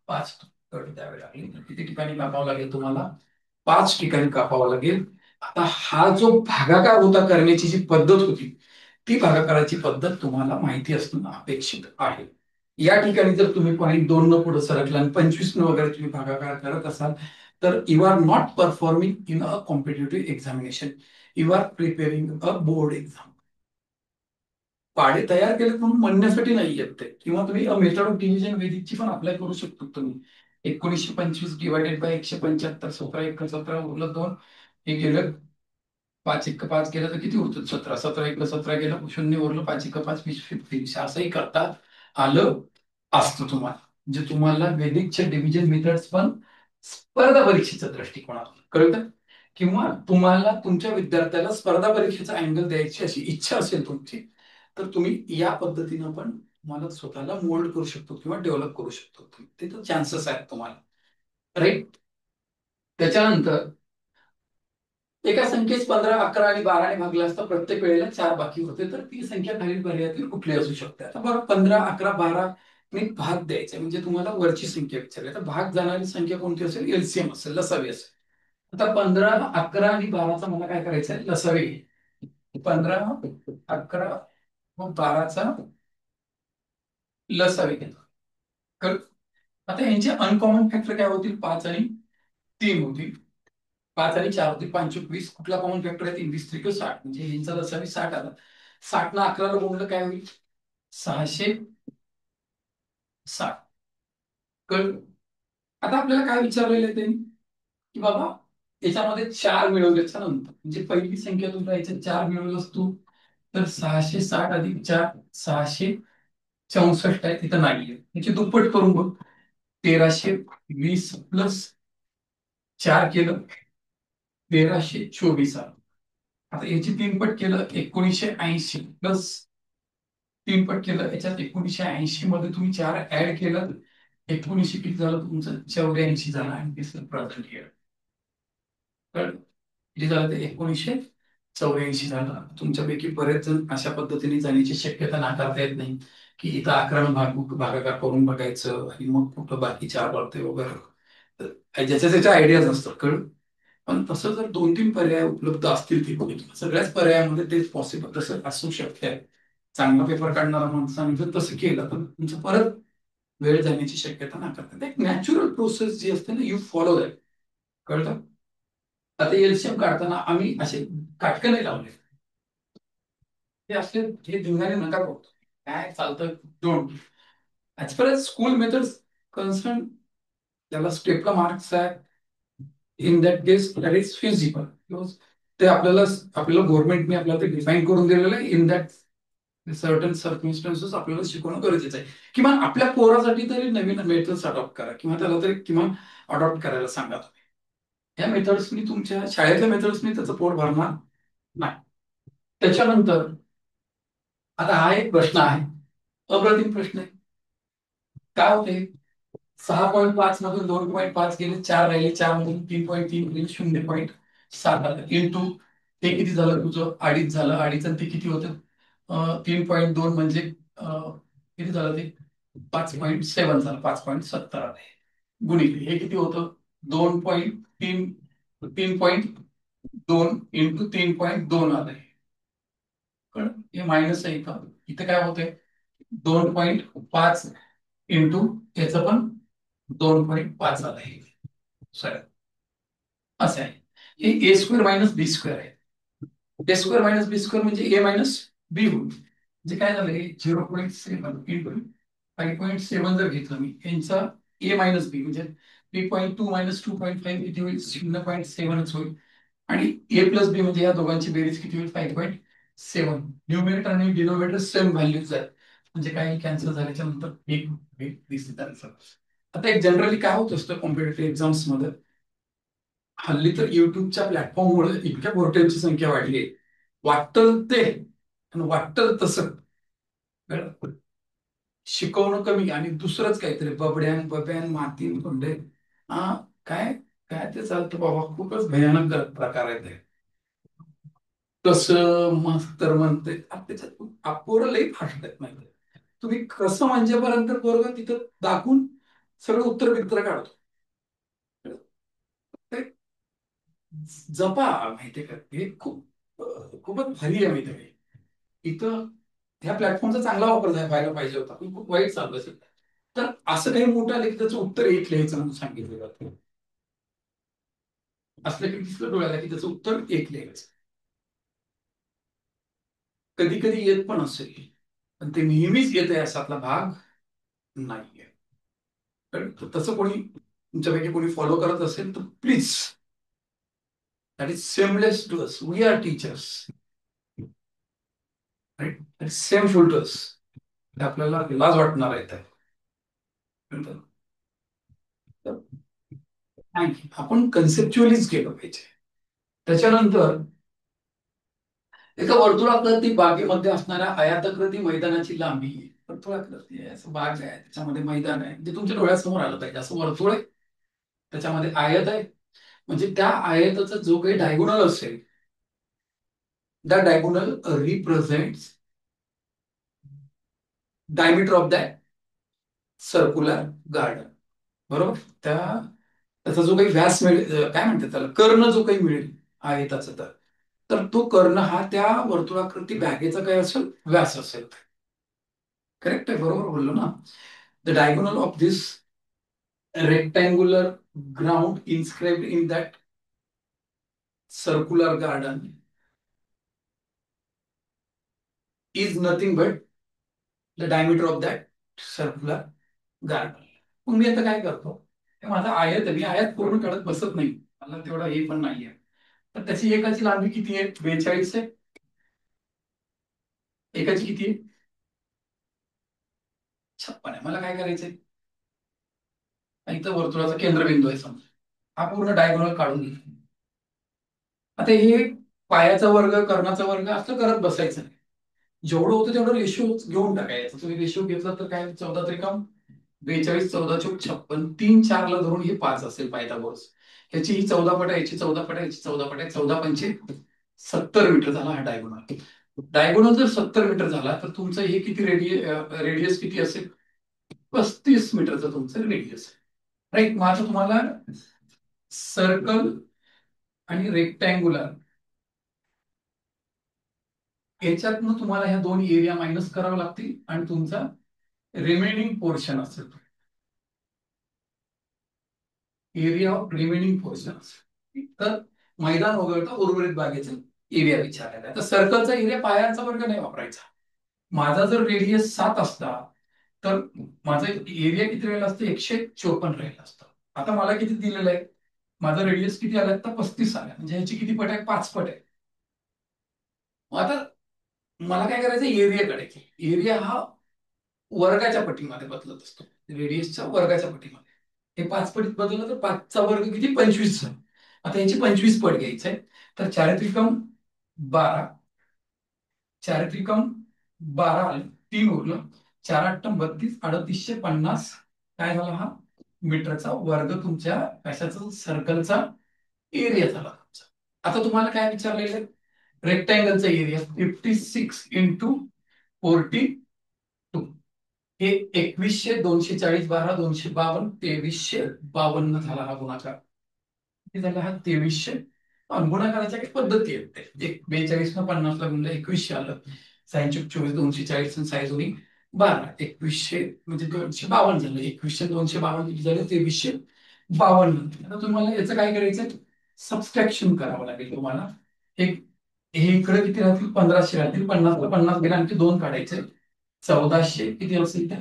5 कट द्यावे लागले. किती ठिकाणी कापावं लागेल तुम्हाला, 5 ठिकाणी कापावं लागेल. आता हा जो भागाकार होता करण्याची जी पद्धत होती, ती भागाकाराची पद्धत तुम्हाला माहिती असणं अपेक्षित आहे. या ठिकाणी जर तुम्ही .2 न पुढे सरकला आणि 25 न वगैरे तुम्ही भागाकार करत असाल तर you are not performing in a competitive examination, you are preparing a board exam. पाढे तयार केलेत म्हणून म्हणण्यासाठी नाही येत ते, किंवा तुम्ही मेथड ऑफ डिव्हिजन वेदिकची पण अप्लाय करू शकतो तुम्ही. 1925 डिवायडेड बाय 175, 17 1 17 उरलं 2, हे गेलं 5 1 5 केलं तर किती उरतं? 17, 17 1 17 गेलं, 0 उरलं, 5 1 5 20 20. असंही करता आलं असतं तुम्हाला. म्हणजे तुम्हाला वेदिकच्या डिव्हिजन मेथड्स पण स्पर्धा परीक्षेच्या दृष्टिकोनातून कळतं, किंवा तुम्हाला तुमच्या विद्यार्थ्याला स्पर्धा परीक्षेचा अँगल द्यायची अशी इच्छा असेल तुमची, तर तुम्ही या पद्धतीनं पण तुम्हाला स्वतःला मोल्ड करू शकतो किंवा डेव्हलप करू शकतो. तिथं चान्सेस आहेत तुम्हाला, राईट. त्याच्यानंतर एका संख्येस 15 11 आणि 12 ने भागला असता प्रत्येक वेळेला 4 बाकी होते, तर ती संख्या खालील पर्यायातील कुठली असू शकते? आता बघा, 15 11 12 ने भाग द्यायचा म्हणजे तुम्हाला वरची संख्या विचारली, तर भाग जाणारी संख्या कोणती असेल? एलसीएम असेल, लसावी असेल. आता 15 11 आणि 12चा मला काय करायचं आहे? लसावी. 15 11 व 12चा लसावी घेतो. आता यांचे अनकॉमन फॅक्टर काय होतील? 5 आणि 3 होतील. 5 आणि 4 होतील, 5 20. कुठला कॉमन फॅक्टर आहे? 3 20 3 60, म्हणजे यांचा लसावी 60 आला. 60 ना 11 ला गुणलं काय होईल? 660. कळलं? आता आपल्याला काय विचारलेलं आहे त्यांनी, की बाबा याच्यामध्ये 4 मिळवल्याच्या नंतर, म्हणजे पहिली संख्या तुला याच्यात 4 मिळवलंस तू, तर 660 अधिक 4 664 आहे, तिथं नाहीये. याची दुप्पट करून बघ. 1320 प्लस 4 केलं 1324 आलं. आता याची 3 पट केलं 1980 प्लस 3 पट केलं याच्यात 1980 मध्ये तुम्ही 4 ऍड केलं, 19 किती झालं तुमचं? 84 झालं, आणि तिसरं प्रेझेंट इयर. कळलं? किती झालं ते? 1984 झालं. तुमच्यापैकी बरेच जण अशा पद्धतीने जाण्याची शक्यता नाकारता येत नाही, की इथं 11 भागाकार करून बघायचं आणि मग कुठं बाकी 4 पडते वगैरे. तर ज्याच्या त्याच्या आयडियाज असतात. कळलं? पण तसं जर 2 3 पर्याय उपलब्ध असतील तिथे, सगळ्याच पर्यायामध्ये तेच पॉसिबल तसं असू शक्य आहे. चांगला पेपर काढणारा माणसाने जर तसं केलं तर तुमचं परत वेळ जाण्याची शक्यता नाकारतात. एक नॅचरल प्रोसेस जी असते ना, यू फॉलो दॅट. कळतं? आता एलसीएम काढताना आम्ही असे काटकं नाही लावले, हे असले हे धिंगाणे नका करू. काय चालतं don't. As per as school methods concern, त्याला स्टेपला मार्क्स आहे. In that case that is feasible, ते आपल्याला आपल्याला गव्हर्नमेंटने आपल्याला ते डिफाईन करून दिलेलं आहे. इन दॅट सर्टन सर्कमस्टन्सेस आपल्याला शिकवणं गरजेचं आहे. किंवा आपल्या पोरासाठी तरी नवीन मेथड्स अडॉप्ट करा, किंवा त्याला तरी किंवा अडॉप्ट करायला सांगा तुम्ही. या मेथड्सनी, तुमच्या शाळेतल्या मेथड्सनी त्याचं पोट भरणार नाही. त्याच्यानंतर आता हा एक प्रश्न आहे, अप्रतिम प्रश्न आहे. काय होते? 6.5 मधून 2.5 गेले, 4 राहिले, 4 मधून 3.3 गेले, 0.7 आलं इंटू ते किती झालं तुझं? 2.5 झालं. 2.5 आणि ते किती होतं? 3.2 म्हणजे किती झालं ते? 5.7 झालं, 5.70 आले. गुणिले हे किती होतं? 2.3 3.2 इंटू 3.2 आलंय. पण हे मायनस आहे का? इथे काय होतंय? 2.5 इंटू याचं पण 2.5 आलं आहे. सर असं आहे. हे ए स्क्वेअर मायनस बी स्क्वेअर आहे. ए स्क्वेअर मायनस बी स्क्वेअर म्हणजे ए मायनस बी होईल. म्हणजे काय झालंय? 0.7 इंटू 5.7 जर घेतलं मी यांचा ए मायनस बी, म्हणजे 3.2 मायनस 2.5 किती होईल? 0.7च होईल. आणि ए प्लस बी म्हणजे या दोघांची बेरीज किती होईल? 5.7. न्यूमरेटर आणि डिनोमिनेटर सेम व्हॅल्यूज आहेत, म्हणजे काही कॅन्सल झाल्याच्या नंतर एक दिसते आन्सर. आता एक जनरली काय होत असतं कॉम्पिटेटिव्ह एक्झाम्स मध्ये, हल्ली तर युट्यूबच्या प्लॅटफॉर्ममुळे इतक्या पोर्टलची संख्या वाढली आहे. वाटतं ते आणि वाटतं तसं शिकवणं कमी आणि दुसरंच काहीतरी बबड्यान बब्यान मातीन कोंडे. हा, काय काय ते चालतं बाबा, खूपच भयानक प्रकार आहे ते. कसं मास्तर म्हणते त्याच्यात पोरं लई फास्ट आहेत माहिती. तुम्ही कसं म्हणजेपर्यंत पोरग तिथं दाखवून सगळं उत्तर बित्तर काढतो. ते जपा माहितीये का? हे खूपच भारी आहे माहिती आहे. इथं ह्या प्लॅटफॉर्मचा चांगला वापर व्हायला पाहिजे होता, पण खूप वाईट चाललं असेल. तर असं काही मोठं आलं की त्याचं उत्तर एक लिहायचं म्हणून सांगितलं जातं. असलं की दिसलं डोळ्याला की त्याचं उत्तर एक लिहायचं. कधी कधी येत पण असेल, पण ते नेहमीच येते असातला भाग नाहीये. तर तसं कोणी तुमच्यापैकी कोणी फॉलो करत असेल तर please, that is seamless to us. We are teachers, right? Shameful to us. आपल्याला लाज वाटणार आहे तर नाही, आपण कन्सेप्च्युअलीच केलं पाहिजे. त्याच्यानंतर एका वर्तुळाकृती बागेमध्ये असणाऱ्या आयताकृती मैदानाची लांबी, वर्तुळाकृती आहे असं बाग आहे, त्याच्यामध्ये मैदान आहे, जे तुमच्या डोळ्यासमोर आलं पाहिजे असं वर्तुळ आहे, त्याच्यामध्ये आयत आहे. म्हणजे त्या आयताचा जो काही डायगोनल असेल, त्या diagonal represents diameter of that circular garden. बरोबर? त्याचा जो काही व्यास मिळेल, काय म्हणतात त्याला, कर्ण जो काही मिळेल आयताचा, तर तर तो कर्ण हा त्या वर्तुळाकृती बॅगेचा काय असेल, व्यास असेल. करेक्ट आहे, बरोबर बोललो ना? The diagonal of this rectangular ground inscribed in that circular garden is nothing but the diameter of that circular garden. मग मी आता काय करतो, हे माझा आयत आहे, मी आयत पूर्ण काढत बसत नाही, मला तेवढा हे पण नाहीये. तर त्याची एकाची लांबी किती आहे? 42 आहे. एकाची किती आहे? 56 आहे. मला काय करायचंय, इथं वर्तुळाचा केंद्रबिंदू आहे समजा, हा पूर्ण डायगोनल काढून घेतो. आता हे पायाचा वर्ग कर्णाचा वर्ग असं करत बसायचं नाही. जेवढं होतं तेवढं रेशो घेऊन टाकायचं. तुम्ही रेशो घेतला तर काय, 14 त्रिकम 42, 14 चौक 56, 3 4 ला धरून हे 5 असेल पायथागोरस. याची ही 14 पट आहे, याची 14 पट आहे, याची 14 पट आहे, 14 पंचे 70 मीटर झाला हा डायगोनल. डायगोनल जर 70 मीटर झाला तर तुमचं हे किती रेडियस किती असेल? 35 मीटरचं तुमचं रेडियस आहे, राईट? मग आता तुम्हाला सर्कल आणि रेक्टँग्युलर याच्यातनं तुम्हाला ह्या दोन एरिया मायनस करावं लागतील आणि तुमचा रिमेनिंग पोर्शन असेल, एरिया ऑफ रिमेनिंग पोर्शन असेल. तर मैदान वगळता उर्वरित बागेचा एरिया विचारायला आहे. तर सर्कलचा एरिया पायांचा वर्ग नाही वापरायचा. माझा जर रेडियस 7 असता तर माझं एरिया किती राहिलं असतं? 154 राहिलं असतं. आता मला किती दिलेलं आहे? माझा रेडियस किती आला तर 35 आला, म्हणजे ह्याची किती पट आहे? 5 पट आहे. मग आता मला काय करायचं, एरियाकडे. एरिया हा वर्गाच्या पटीमध्ये बदलत असतो, रेडियसच्या वर्गाच्या पटीमध्ये. हे 5 पटीत बदललं तर 5चा वर्ग किती? 25 झाला. आता याची 25 पट घ्यायचंय, तर 4 त्रिकम 12, 4 त्रिकम 12 आले, 3 उरलं, 4 8 32, 3850 काय झाला हा? मीटरचा वर्ग तुमच्या कशाचा? सर्कलचा एरिया झाला तुमचा. आता तुम्हाला काय विचारलेलं आहे? रेक्टँगलचा एरिया 56 इंटू 42. हे 2100, 240, 12, 252, 2352 झाला हा गुणाकार. किती झाला हा? 2300. गुणाकाराच्या काही पद्धती आहेत ते. 42 न 50 ला गुणलं 2100 आलं. 24, 240 साईज होती 12, 2100 म्हणजे 252 झालं. 2100 252 किती झाले? 2352. आता तुम्हाला याचं काय करायचं? सबस्ट्रॅक्शन करावं लागेल तुम्हाला. हे हे इकडे किती राहतील? 1500 राहतील. 50 ला 50 गेला, आणखी 2 काढायचे. 1400 किती असेल त्या?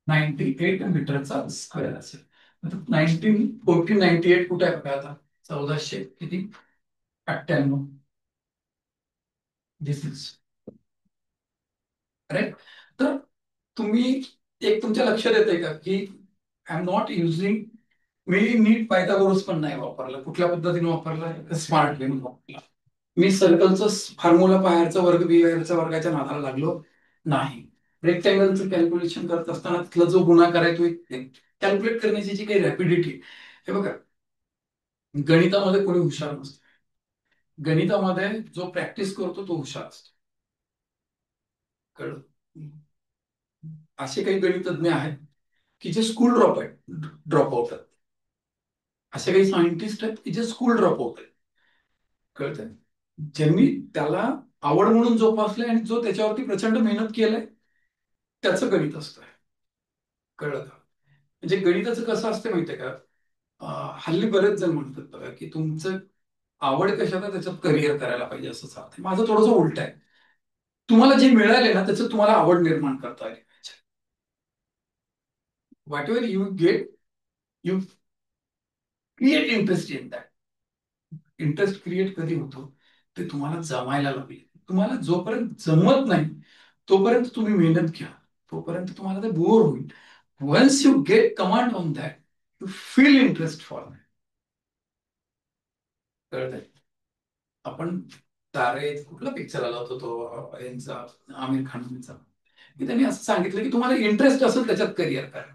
98 मीटरचा स्क्वेअर असेल. 1498 कुठे आहे बघा आता? 1400 किती? 98. This is correct. तर तुम्ही एक तुमच्या लक्षात येते का की आय एम नॉट युझिंग, मी नीट पायथागोरस पण नाही वापरला. कुठल्या पद्धतीने वापरला? स्मार्ट वे वापरला. मी सर्कलचं फॉर्म्युला पाहायचा वर्ग बिहारच्या वर्गाच्या नादाला लागलो नाही. रेक्टँगलचं कॅल्क्युलेशन करत असताना तिथला जो गुणाकार आहे तो कॅल्क्युलेट करण्याची जी काही रॅपिडिटी, हे बघा, गणितामध्ये कोणी हुशार नसतं. गणितामध्ये जो प्रॅक्टिस करतो तो हुशार असतो. कळलं? असे काही गणितज्ञ आहेत की जे स्कूल ड्रॉप आउट आहेत. असे काही सायंटिस्ट आहेत की जे स्कूल ड्रॉप आउट आहेत. कळतंय? ज्यांनी त्याला आवड म्हणून जोपासलंय आणि जो त्याच्यावरती प्रचंड मेहनत केलंय त्याचं गणित असतं. कळलं का? म्हणजे गणिताचं कसं असतं माहितीये का? हल्ली बरेच जण म्हणतात बघा की तुमचं आवड कशात आहे त्याच्यात करिअर करायला पाहिजे असं चालतंय. माझं थोडंसं उलट आहे. तुम्हाला जे मिळाले ना त्याचं तुम्हाला आवड निर्माण करता आली पाहिजे. What ever you get, you create interest in that. Interest create कधी होतो, ते तुम्हाला जमायला लागेल. तुम्हाला जोपर्यंत जमत नाही तोपर्यंत तुम्ही मेहनत घ्या, तोपर्यंत तुम्हाला ते बोर होईल. Once you get command on that, you feel interest for that. कळतंय? आपण तारे कुठला पिक्चर आला होता तो यांचा, आमिर खानचा, की त्यांनी असं सांगितलं की तुम्हाला इंटरेस्ट असेल त्याच्यात करिअर करा.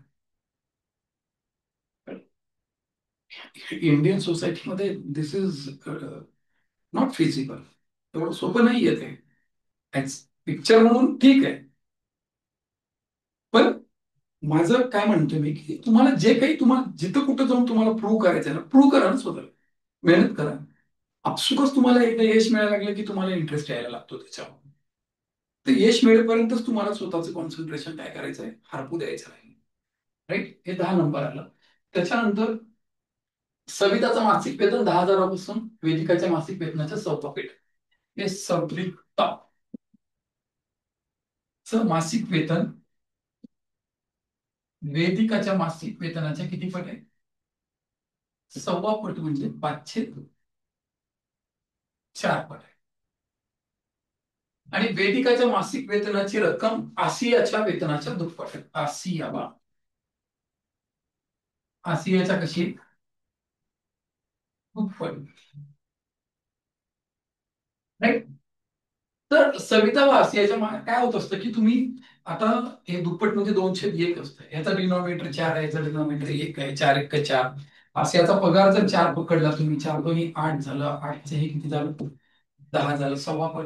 इंडियन सोसायटीमध्ये दिस इज नॉट फिजिबल. एवढं सोपं नाहीये ते. पिक्चर म्हणून ठीक आहे, पण माझं काय म्हणतोय मी की तुम्हाला जे काही, तुम्हाला जिथं कुठं जाऊन तुम्हाला प्रूव्ह करायचं आहे ना, प्रूव्ह करा ना स्वतःला. मेहनत करा. आपसुकच तुम्हाला एकदा यश मिळायला लागलं की तुम्हाला इंटरेस्ट यायला लागतो त्याच्यावर. तर यश मिळेपर्यंतच तुम्हाला स्वतःचं कॉन्सन्ट्रेशन काय करायचं आहे, हरपू द्यायचं नाही. राईट? हे 10 नंबर आलं. त्याच्यानंतर सविताचं मासिक वेतन 10,000 वेदिकाच्या मासिक वेतनाच्या चौपट. हे सविताचं मासिक वेतन वेदिकाच्या मासिक वेतनाच्या किती पट आहे? 1.25 पट, म्हणजे 504 पट आहे. आणि वेदिकाच्या मासिक वेतनाची रक्कम आसियाच्या वेतनाच्या दुप्पट आहे. आसियाच्या कशी? दुप्पट. राईट? तर सविता व आसियाच्या काय होत असतं की तुम्ही आता हे दुप्पट म्हणजे 201 असतं. याचा डिनॉमिनेटर 4 आहे, याचा डिनॉमिनेटर 1 आहे. 4 1 4. आसियाचा पगार जर 4 पकडला तुम्ही, 4 दोन्ही 8 झालं. 8चे हे किती झालं? 10 झालं. 1.25 पट.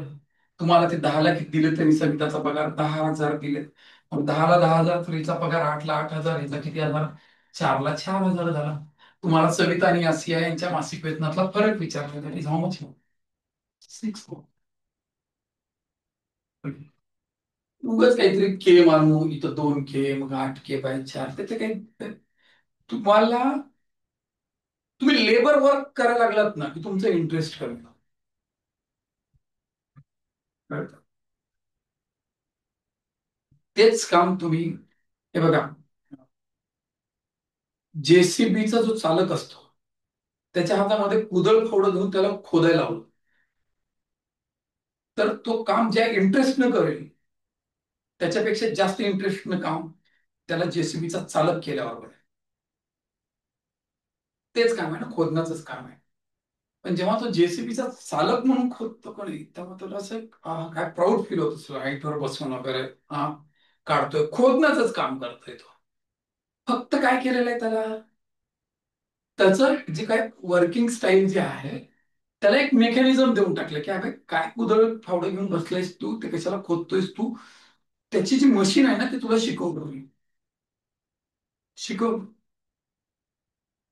तुम्हाला ते 10ला किती दिले त्यांनी सविताचा पगार? 10,000 दिले. मग 10ला 10,000, स्त्रीचा पगार 8ला 8,000, याचा किती हजार? 4ला 4,000 झाला. तुम्हाला सविता आणि आसिया यांच्या मासिक वेतनातला फरक विचारला, दॅट इज हाऊ मच? 6. उगाच काहीतरी के मानू, इथं 2K, मग 8K/4, त्याचे काही. तुम्हाला, तुम्ही लेबर वर्क करायला लागलात ना की तुमचं इंटरेस्ट कमी होतं. कळतं? तेच काम तुम्ही, हे बघा, जेसीबीचा जो चालक असतो त्याच्या हातामध्ये कुदळ फावडं घेऊन त्याला खोदायला लावलं, तर तो काम ज्या इंटरेस्टनं करेल त्याच्यापेक्षा जास्त इंटरेस्टनं काम त्याला जेसीबीचा चालक केल्यावर आहे. तेच काम आहे ना, खोदण्याचंच काम आहे. पण जेव्हा तो जेसीबीचा चालक म्हणून खोदतो कोणी, तेव्हा त्याला असं काय प्राऊड फील होत असतो. हाईटवर बसून वगैरे काढतोय, खोदण्याचंच काम करतोय तो. फक्त काय केलेलं आहे त्याला, त्याचं जे काय वर्किंग स्टाईल जे आहे त्याला एक मेकॅनिझम देऊन टाकलं की अगं काय कुदळ फावडं घेऊन बसलायस तू, ते कशाला खोदतोयस तू. त्याची जी मशीन आहे ना ते तुला शिकवतो मी. शिकव.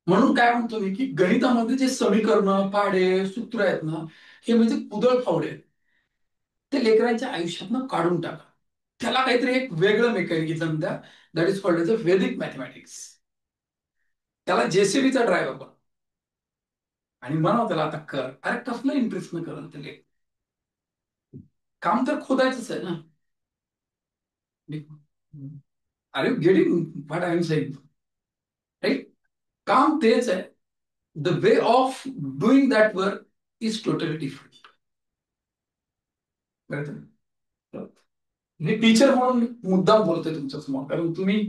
म्हणून काय म्हणतो मी की गणितामध्ये जे समीकरण, पाढे, सूत्र आहेत ना, हे म्हणजे कुदळ फावडे आहेत. ते लेकरांच्या आयुष्यातनं काढून टाका. त्याला काहीतरी एक वेगळं मेकॅनिझम द्या. That is called as a Vedic mathematics. त्याला जेसीबीचा ड्रायव्हर बन आणि म्हणावं त्याला आता कर. अरे कसलं इंटरेस्ट न करत ते लेक, काम तर खोदायचंच आहे ना. अरे getting what I am saying? Right? काम तेच आहे. The way of doing that work is totally different. मी टीचर म्हणून मुद्दाम बोलतोय तुमच्या समोर, कारण तुम्ही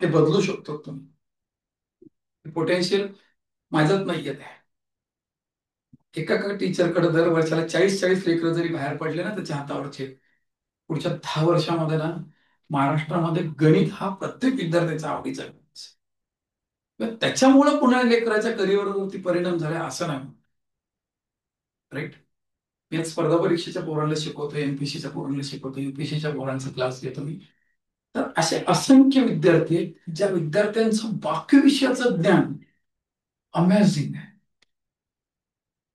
ते बदलू शकतो. तुम्ही पोटेन्शियल माझ्यात नाही येत आहे. एका टीचरकडे दर वर्षाला 40-40 लेकरं जरी बाहेर पडले ना त्याच्या हातावरचे, पुढच्या 10 वर्षामध्ये ना महाराष्ट्रामध्ये गणित हा प्रत्येक विद्यार्थ्याचा आवडीचा विषय. त्याच्यामुळे पुन्हा लेकराच्या करिअरवरती परिणाम झाला असं नाही. राईट? मी आज स्पर्धा परीक्षेच्या पोरांना शिकवतो, एमपीसीच्या पोरांना शिकवतो, युपीसीच्या पोरांचा क्लास घेतो मी. तर असे असंख्य विद्यार्थी आहेत, ज्या विद्यार्थ्यांचं बाकी विषयाचं ज्ञान अमेझिंग आहे,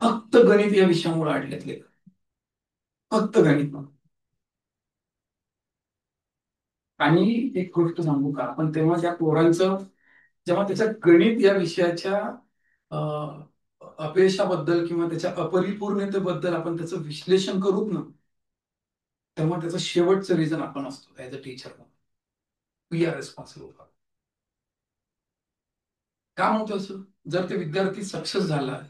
फक्त गणित या विषयामुळे अडलेत लेकर. फक्त गणित. आणि एक गोष्ट सांगू का, आपण तेव्हा त्या पोरांचं, जेव्हा त्याच्या गणित या विषयाच्या अं, अपयशाबद्दल किंवा त्याच्या अपरिपूर्णतेबद्दल आपण त्याचं विश्लेषण करू ना, तेव्हा त्याचं शेवटचं रिझन आपण असतो as a teacher. We are responsible. का म्हणतो असं? जर ते विद्यार्थी सक्सेस झाला,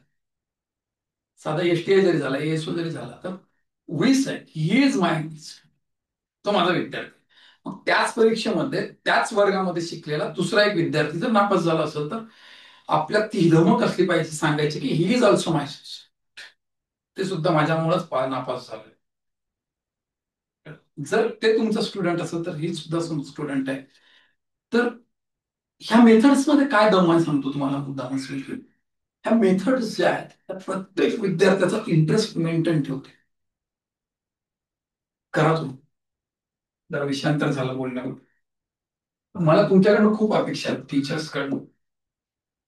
साधा एसटीआय जरी झाला, एएसओ जरी झाला, तर वी सेड ही इज माय, तो माझा विद्यार्थी. मग त्याच परीक्षेमध्ये त्याच वर्गामध्ये शिकलेला दुसरा एक विद्यार्थी जर नापास झाला असेल, तर आपल्यात ती धमक असली पाहिजे सांगायची की ही इज ऑल्सो माय, ते सुद्धा माझ्यामुळेच नापास झालं. जर ते तुमचा स्टुडंट असेल तर ही सुद्धा स्टुडंट आहे. तर ह्या मेथड्स मध्ये काय दम आहे सांगतो तुम्हाला मुद्दाम. ह्या मेथड्स ज्या आहेत त्या प्रत्येक विद्यार्थ्याचा इंटरेस्ट मेंटेन ठेवते. करा तुम्ही. जरा विषयांतर झालं बोलण्यावर. मला तुमच्याकडनं खूप अपेक्षा आहेत टीचर्स कडनं.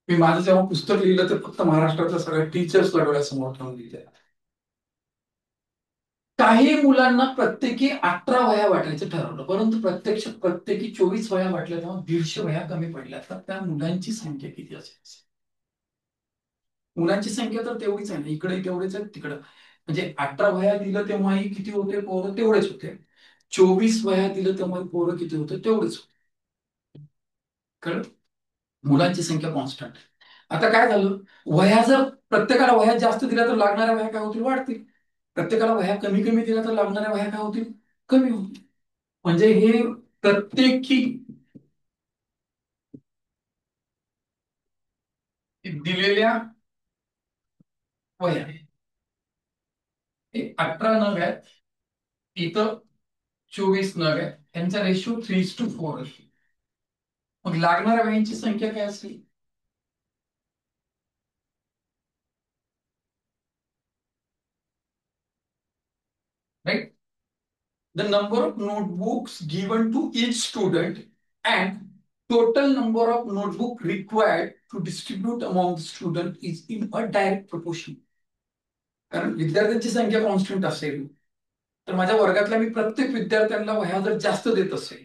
मी माझं जेव्हा पुस्तक लिहिलं तर फक्त महाराष्ट्रातल्या सगळ्या टीचर्सला डोळ्यासमोर ठेवून लिहिलं. काही मुलांना प्रत्येकी 18 वह्या वाटायचं ठरवलं, परंतु प्रत्यक्षात प्रत्येकी 24 वह्या वाटल्या तेव्हा 150 वह्या कमी पडल्या. तर त्या मुलांची संख्या किती असेल? मुलांची संख्या तर तेवढीच आहे ना, इकडे तेवढेच आहेत तिकडं. म्हणजे 18 वह्या दिलं तेव्हाही किती होते पोरं? तेवढेच होते. 24 वह्या दिलं तेव्हा पोरं किती होते? तेवढेच होते. कळलं? मुलांची संख्या कॉन्स्टंट. आता काय झालं, वह्या जर प्रत्येकाला वह्या जास्त दिल्या तर लागणाऱ्या वह्या काय होतील? वाढतील. प्रत्येकाला वह्या कमी कमी दिल्या तर लागणाऱ्या वह्या काय होतील? कमी होतील. म्हणजे हे प्रत्येकी दिलेल्या वह्या हे 18 नग आहेत, इथं 24 नग आहेत, यांचा रेशो 3:4 असेल. मग लागणाऱ्या वह्यांची संख्या काय असेल? Right. The number of notebooks given to each student and total number of notebook required to distribute among the student is in a direct proportion. कारण विद्यार्थ्यांची संख्या कॉन्स्टंट असेल, तर माझ्या वर्गातल्या मी प्रत्येक विद्यार्थ्यांना वह्या जर जास्त देत असेल,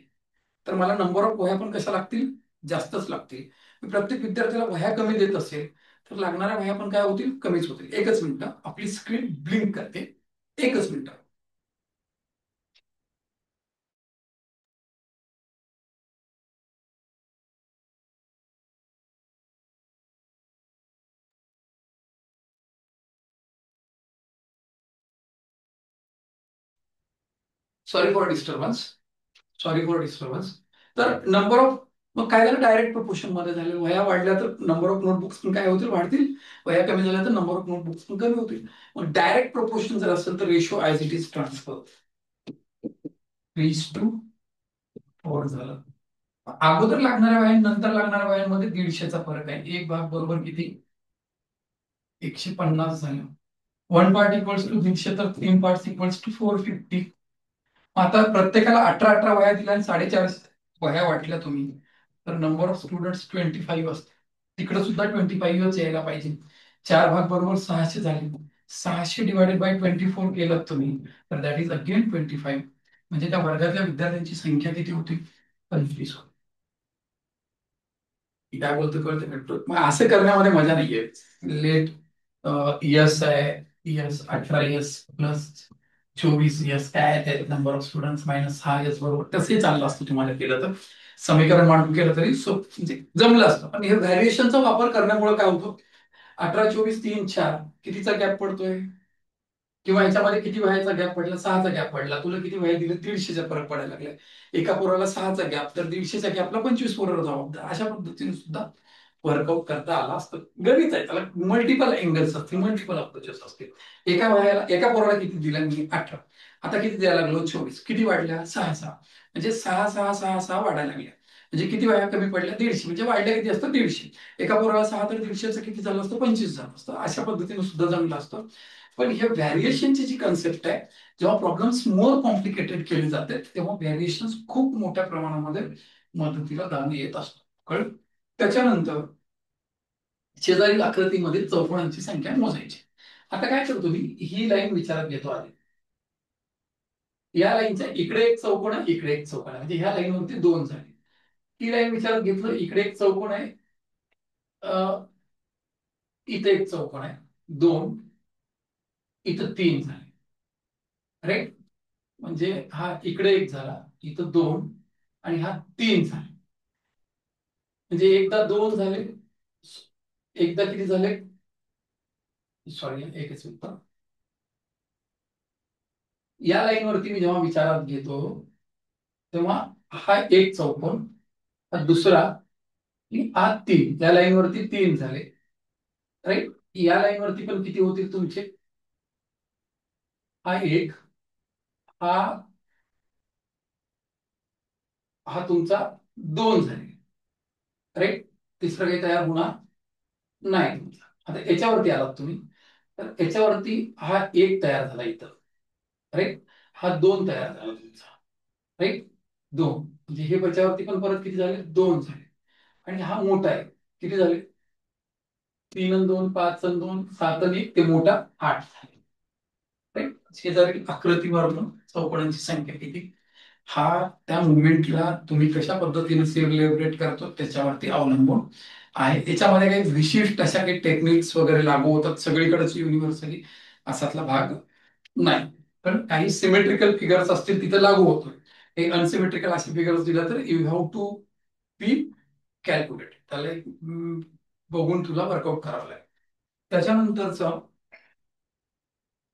तर मला नंबर ऑफ वह्या पण कशा लागतील? जास्तच लागतील. मी प्रत्येक विद्यार्थ्याला वह्या कमी देत असेल, तर लागणाऱ्या वह्या पण काय होतील? कमीच होतील. एकच मिनिट, आपली स्क्रीन ब्लिंक करते. एकच minute. Sorry for disturbance. Sorry for disturbance. तर नंबर ऑफ, मग काय झालं? डायरेक्ट प्रपोर्शन मध्ये झाले. वह्या वाढल्या तर नंबर ऑफ नोटबुक्स पण काय होतील? वाढतील. वह्या कमी झाल्या तर नंबर ऑफ नोटबुक्स पण कमी होतील. मग डायरेक्ट प्रपोर्शन जर असेल तर ratio as it is transfer 3:4 झालं. अगोदर लागणाऱ्या वह्या नंतर लागणाऱ्या वह्यांमध्ये 150चा फरक आहे. एक भाग बरोबर किती? 150 झालं. 1 पार्ट इक्वल्स टू 150, तर 3 पार्ट इक्वल्स टू 450. आता प्रत्येकाला 18 वह्या दिल्या आणि 4.5 वह्या वाटल्या तुम्ही, तर नंबर ऑफ स्टुडंट्स 25 असते. तिकडे सुद्धा 25च यायला पाहिजे. 4 भाग बरोबर 600 झाले. 600 डिवायडेड बाय 24 केलं तुम्ही, तर दॅट इज अगेन 25. म्हणजे त्या वर्गातल्या विद्यार्थ्यांची संख्या किती होती? 25. काय बोलतो कळते का? मग असं करण्यामध्ये मजा नाहीये. लेट यस आहे, यस 18 प्लस 24 काय नंबर ऑफ स्टुडंट्स मायनस 6 बरोबर तसंही चाललं असतं तुम्हाला केलं तर. समीकरण मांडून केलं तरी म्हणजे जमलं असतं. पण हे व्हॅरिएशनचा वापर करण्यामुळे काय होतं? 18, 24, 3, 4 कितीचा गॅप पडतोय? किंवा ह्याच्यामध्ये किती वह्याचा गॅप पडला? 6चा गॅप पडला. तुला किती वह्या दिले? 150चा फरक पडायला लागला. एका पोराला 6चा गॅप, तर 150च्या गॅपला 25 पोरं जबाबदार. अशा पद्धतीने सुद्धा वर्कआउट करता आला असतं. गणित आहे, त्याला मल्टिपल एंगल्स असतील, मल्टिपल अप्रोचेस असतील. एका पोराला किती दिल्या मी? 18. आता किती द्यायला लागलो? 24. किती वाढल्या? 6. म्हणजे 6 वाढायला लागल्या. म्हणजे किती वह्या कमी पडल्या? 150. म्हणजे वाढल्या किती असतं? 150. एका पोराला 6 तर 150चं किती झालं असतं? 25 झालं असतं. अशा पद्धतीने सुद्धा जमलं असतं. पण हे व्हॅरिएशनची जी कन्सेप्ट आहे, जेव्हा प्रॉब्लेम्स मोर कॉम्प्लिकेटेड केले जाते तेव्हा व्हॅरिएशन खूप मोठ्या प्रमाणामध्ये मदतीला दान येत असतो. कळलं? त्याच्यानंतर शेजारील आकृतीमध्ये चौकोनांची संख्या मोजायची. आता काय करतो मी? ही लाईन विचारात घेतो आधी. या लाईनच्या इकडे एक चौकोन आहे, इकडे एक चौकोन आहे, म्हणजे ह्या लाईनवरती 2 झाले. ती लाईन विचारात घेतलं, इकडे एक चौकोन आहे, इथे एक चौकोन आहे, 2, इथं 3 झाले. राईट. म्हणजे हा इकडे एक झाला, इथं दोन, आणि हा तीन झाले. म्हणजे एकदा दोन झाले, एकदा किती झाले, सॉरी एकच मिनिट. या लाईनवरती मी जेव्हा विचारात घेतो तेव्हा हा एक चौकोन, हा दुसरा, आणि हा तीन, या लाईनवरती तीन झाले, राईट. या लाईनवरती पण किती होतील तुमचे, हा एक, हा हा तुमचा दोन झाले, राईट. तिसरं काही तयार होणार नाही तुमचा. आता याच्यावरती आलात तुम्ही, तर याच्यावरती हा एक तयार झाला इथं, राईट. हा दोन तयार झाला तुमचा, राईट. दोन म्हणजे हे बच्यावरती पण परत किती झाले, दोन झाले. आणि हा मोठा आहे, किती झाले, तीन आणि दोन, पाच आणि दोन, सात आणि एक, ते मोठा आठ झाले, राईट. शेजारी आकृतीवरून चौकोनांची संख्या किती, हा त्या मुवमेंटला तुम्ही कशा पद्धतीने सेलिब्रेट करतो त्याच्यावरती अवलंबून आहे. त्याच्यामध्ये काही विशिष्ट अशा काही टेक्निक्स वगैरे लागू होतात सगळीकडेच युनिव्हर्सली असातला भाग नाही. पण काही सिमेट्रिकल फिगर्स असतील तिथे लागू होतो. हे अनसिमेट्रिकल असे फिगर्स दिला तर you have to be calculate, त्याला बघून तुला वर्कआउट करावं लागेल. त्याच्यानंतरच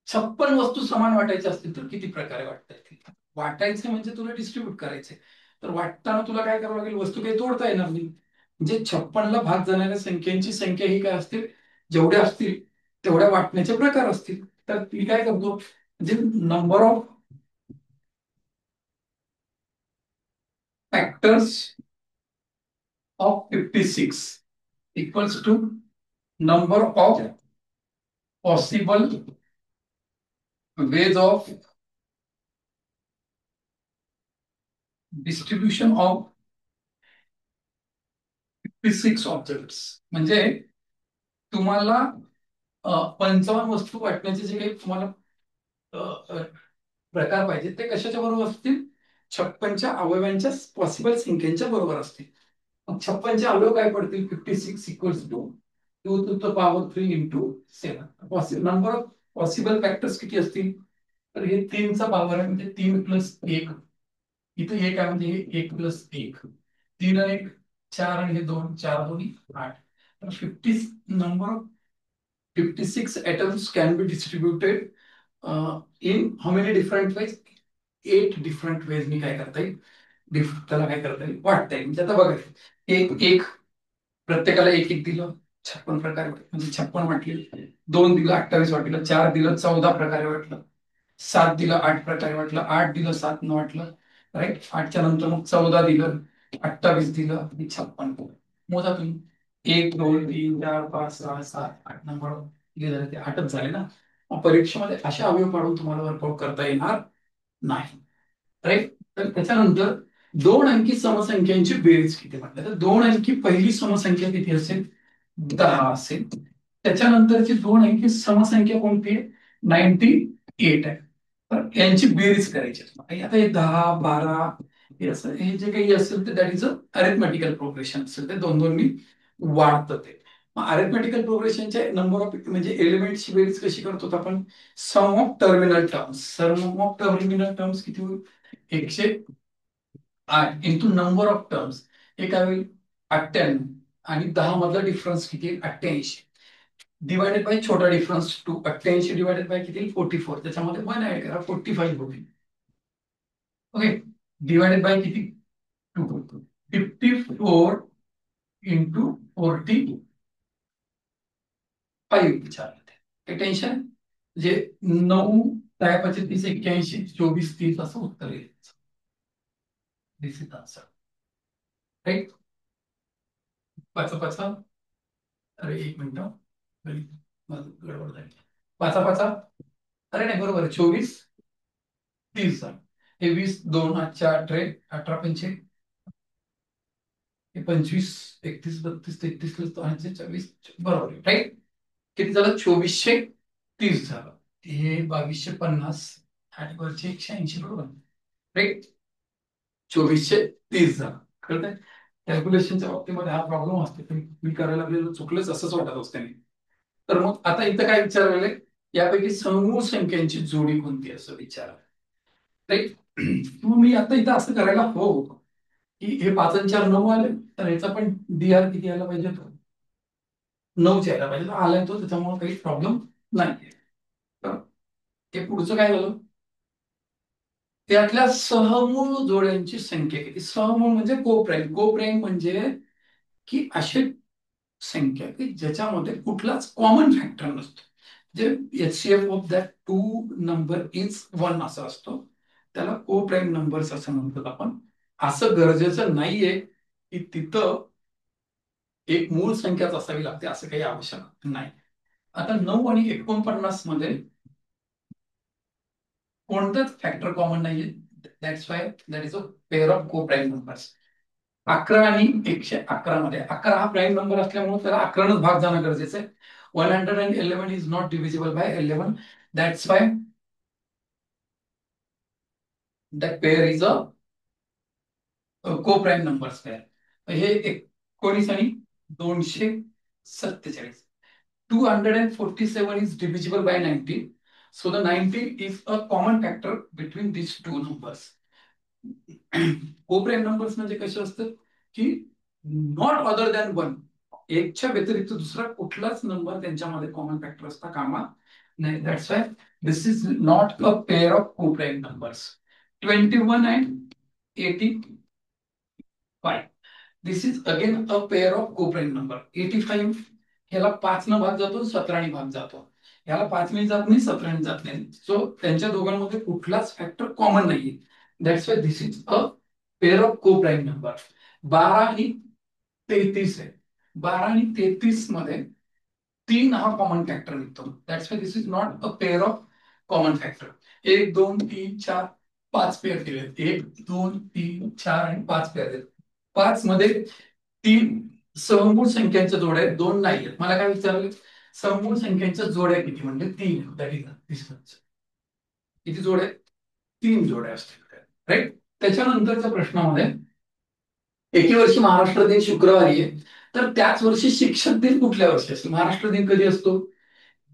56 वस्तू समान वाटायच्या असतील तर किती प्रकारे वाटता येतील. वाटायचे म्हणजे तुला डिस्ट्रीब्यूट करायचे, तर वाटताना तुला काय करावं लागेल, वस्तू काही तोडता येणार नाही. म्हणजे 56 ला भाग जाणाऱ्या संख्यांची संख्या ही काय असतील, जेवढ्या असतील तेवढ्या वाटण्याचे प्रकार असतील. तर ती काय करतो, म्हणजे number of factors of 56 equals to number of possible ways of distribution of 56 objects. म्हणजे तुम्हाला 55 वस्तू वाटण्याचे जे काही तुम्हाला अ, अ, प्रकार पाहिजे ते कशाच्या बरोबर असतील, 56च्या अवयवांच्या पॉसिबल संख्येच्या बरोबर असतील. मग 56चे अवयव काय पडतील, 56 equals to 2 to the power 3 into 7. Possible number of possible factors किती असतील, तर हे 3चा पॉवर आहे, म्हणजे 3 + 1. इथं एक आहे म्हणजे हे 1 + 1, 3 आणि 1 4, आणि हे 2, 4 दोन्ही 8. तर 50 number of 56 atoms can be distributed in how many different ways? 8 different ways मी काय करता येईल, त्याला काय करता येईल, वाटता येईल. म्हणजे आता बघा, एक एक प्रत्येकाला एक एक दिलं, 56 प्रकारे म्हणजे 56 वाटले. 2 दिलं 28 वाटलं, 4 दिलं 14 प्रकारे वाटलं, 7 दिलं 8 प्रकारे वाटलं, 8 दिलं 7 न वाटलं, राईट. 8च्या नंतर मग 14 दिलं, 28 दिलं आणि 56. मोजा तुम्ही, 1 2 3 4 5 6 7 8 नंबर किती झाले, ते 8च झाले ना. मग परीक्षेमध्ये अशा अवयव पाडून तुम्हाला वर्कआउट करता येणार नाही, राईट. तर त्याच्यानंतर 2 अंकी समसंख्यांची बेरीज किती म्हटलं, तर 2 अंकी पहिली समसंख्या किती असेल, 10 असेल. त्याच्यानंतरची 2 अंकी समसंख्या कोणती आहे, 98 आहे. तर यांची बेरीज करायची आहे. आता हे 10 12 हे असं हे जे काही असेल ते that is a arithmetical progression असेल, ते दोन दोन वाढतं ते. मग अरिथमेटिकल प्रोग्रेशनचे नंबर ऑफ म्हणजे एलिमेंटची बेरीज कशी करतो आपण, sum of terminal terms. Sum of terminal terms किती होईल, 108 इंटू नंबर ऑफ टर्म्स, हे काय होईल 98, आणि 10 मधला डिफरन्स किती आहे 88, डिवायडेड बाय छोटा डिफरन्स 2. 88 डिवायडेड बाय किती 44, त्याच्यामध्ये 1 ऍड करा 45 होईल. ओके, डिवायडेड बाय किती 2, 54 इंटू 45 विचारलं ते, काही टेन्शन. म्हणजे 9 3 30 81 24 30 असं उत्तर येईल. दिस इज आन्सर, राईट. पाच पाच, अरे एक मिनिट, गडबड झाली. पाचा पाचा, अरे नाही बरोबर आहे, 24 30 हे 20 2 8 18 18 पंचे हे 25 31 32 33 24, बरोबर आहे, राईट. किती झालं 2430 झालं. हे 2250 आणि वरचे 180, बरोबर, राईट. 2430 झालं. कळतंय, कॅल्क्युलेशनच्या बाबतीमध्ये हा प्रॉब्लेम असतो, मी करायला लागलेलं चुकलंच असंच वाटत असते मी. तर मग आता इथं काय विचारलेलं आहे, यापैकी समूह संख्यांची जोडी कोणती असं विचार. राईट. मग मी आता इथं असं करायला हवं होतं की हे 5 आणि 4 9 आले, तर याचा पण DR किती यायला पाहिजे, 9 यायला पाहिजे. तर आलाय तो, त्याच्यामुळे काही प्रॉब्लेम नाहीये. तर ते पुढचं काय झालं, त्यातल्या सहमूळ जोड्यांची संख्या किती. सहमूळ म्हणजे कोप्राईम. कोप्राईम म्हणजे की अशी संख्या की ज्याच्यामध्ये कुठलाच कॉमन फॅक्टर नसतो. जे HCF of that two number is 1 असं असतो, त्याला को प्राईम नंबर्स असं म्हणतात आपण. असं गरजेचं नाहीये की तिथं एक मूळ संख्याच असावी लागते, असं काही आवश्यक नाही. आता 9 आणि 49 मध्ये कोणतंच फॅक्टर कॉमन नाहीये. That's why that is a pair of को प्राईम नंबर्स. 11 आणि 111 मध्ये 11 हा प्राईम नंबर असल्यामुळे त्याला 11 भाग जाणं गरजेचं आहे. 111 is not divisible by 11. That's why that pair is a को प्राईम नंबर्स पेअर. हे 19 आणि 247. 247 is divisible by 19. So the 19 is a common factor between these two numbers. Coprime numbers म्हणजे कसे असतात की नॉट अदर दॅन 1, एकच्या व्यतिरिक्त दुसरा कुठलाच नंबर त्यांच्यामध्ये कॉमन फॅक्टर असता कामा नाही. That's why this is not a pair of coprime numbers. 21 and 85, this is again a pair of coprime number. 85 ह्याला 5 न भाग जातो, 17 ने भाग जातो. ह्याला 5 ने जात नाही, 17 ने जात नाही. सो त्यांच्या दोघांमध्ये कुठलाच फॅक्टर कॉमन नाहीये. That's why this is a pair of को प्राईम नंबर. 12 आणि 33 आहे. 12 आणि 33 मध्ये 3 हा कॉमन फॅक्टर निघतो. That's why this is not a pair of common factor. 1 2 3 4 5 pair दिले. 1 2 3 4 आणि 5 पेअर दिले. 5 मध्ये 3 सहमूळ संख्यांच्या जोड्या आहेत, 2 नाही आहेत. मला काय विचारलं, सहमूळ संख्यांच्या जोड्या किती, म्हणजे 3. दॅट इज किती जोड्या, 3 जोड्या असतील. राईट. त्याच्यानंतरच्या प्रश्नामध्ये एके वर्षी महाराष्ट्र दिन शुक्रवारी आहे, तर त्याच वर्षी शिक्षक दिन कुठल्या वर्षी असतो. महाराष्ट्र दिन कधी असतो,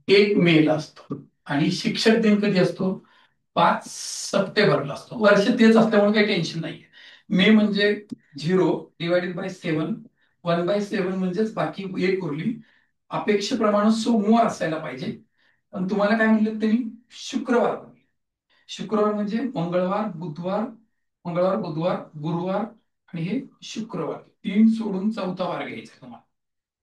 1 मे ला असतो. आणि शिक्षक दिन कधी असतो, 5 सप्टेंबरला असतो. वर्ष तेच असल्यामुळे काही टेन्शन नाहीये. मे म्हणजे 0 / 7, 1/7 म्हणजेच बाकी 1 उरली. अपेक्षेप्रमाणे सोमवार असायला पाहिजे, पण तुम्हाला काय म्हणलं त्यांनी, शुक्रवार. शुक्रवार म्हणजे मंगळवार बुधवार, मंगळवार बुधवार गुरुवार आणि हे शुक्रवार. 3 सोडून चौथा वार घ्यायचा तुम्हाला.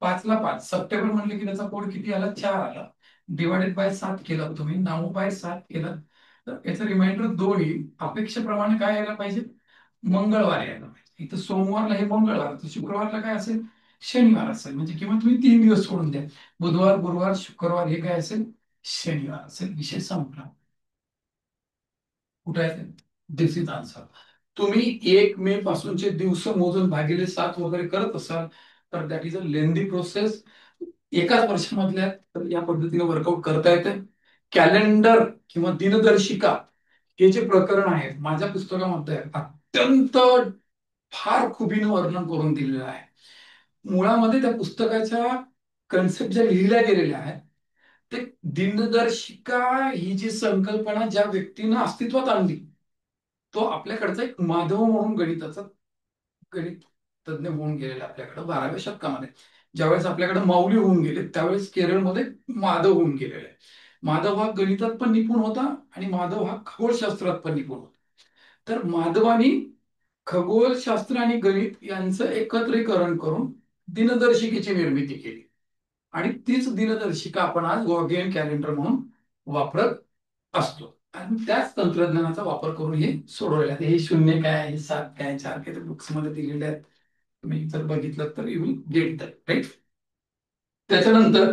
5 ला 5 सप्टेंबर म्हणले की त्याचा कोड किती आला, 4 आला. ÷ 7 केलं तुम्ही, 9/7 केलं, तर याचं रिमाइंडर 2 येईल. अपेक्षेप्रमाणे काय यायला पाहिजे, मंगळवार यायला पाहिजे. इथं सोमवारला हे मंगळवार, तर शुक्रवारला काय असेल, शनिवार असेल. म्हणजे किंवा तुम्ही 3 दिवस सोडून द्या, बुधवार गुरुवार शुक्रवार हे काय असेल, शनिवार असेल. विषय संपला. कुठे आहे, दिस इज आन्सर. तुम्ही 1 मे पासूनचे दिवस मोजून भागिले 7 वगैरे करत असाल तर that is a lengthy process. एकाच वर्षामधल्या तर या पद्धतीने वर्कआउट करता येते. कॅलेंडर किंवा दिनदर्शिका हे जे प्रकरण आहे माझ्या पुस्तकामध्ये अत्यंत फार खुबीनं वर्णन करून दिलेलं आहे. मुळामध्ये त्या पुस्तकाच्या कन्सेप्ट ज्या लिहिल्या गेलेल्या आहेत, ते दिनदर्शिका ही जी संकल्पना ज्या व्यक्तीनं अस्तित्वात आणली, तो आपल्याकडचा एक माधव म्हणून गणित तज्ञ होऊन गेलेला आपल्याकडे 12व्या शतकामध्ये. ज्यावेळेस आपल्याकडे माऊली होऊन गेले त्यावेळेस केरळमध्ये माधव होऊन गेलेला आहे. माधव हा गणितात पण निपुण होता आणि माधव हा खगोलशास्त्रात पण निपुण होता. तर माधवानी खगोलशास्त्र आणि गणित यांचं एकत्रीकरण करून दिनदर्शिकेची निर्मिती केली. आणि तीच दिनदर्शिका आपण आज गॉर्डियन कॅलेंडर म्हणून वापरत असतो. आणि त्याच तंत्रज्ञानाचा वापर करून हे सोडवलेलं आहे. हे 0 काय, हे 7 काय, 4 काय, बुक्स मध्ये दिलेले आहेत. तुम्ही जर बघितलं तर you will get that. Right. त्याच्यानंतर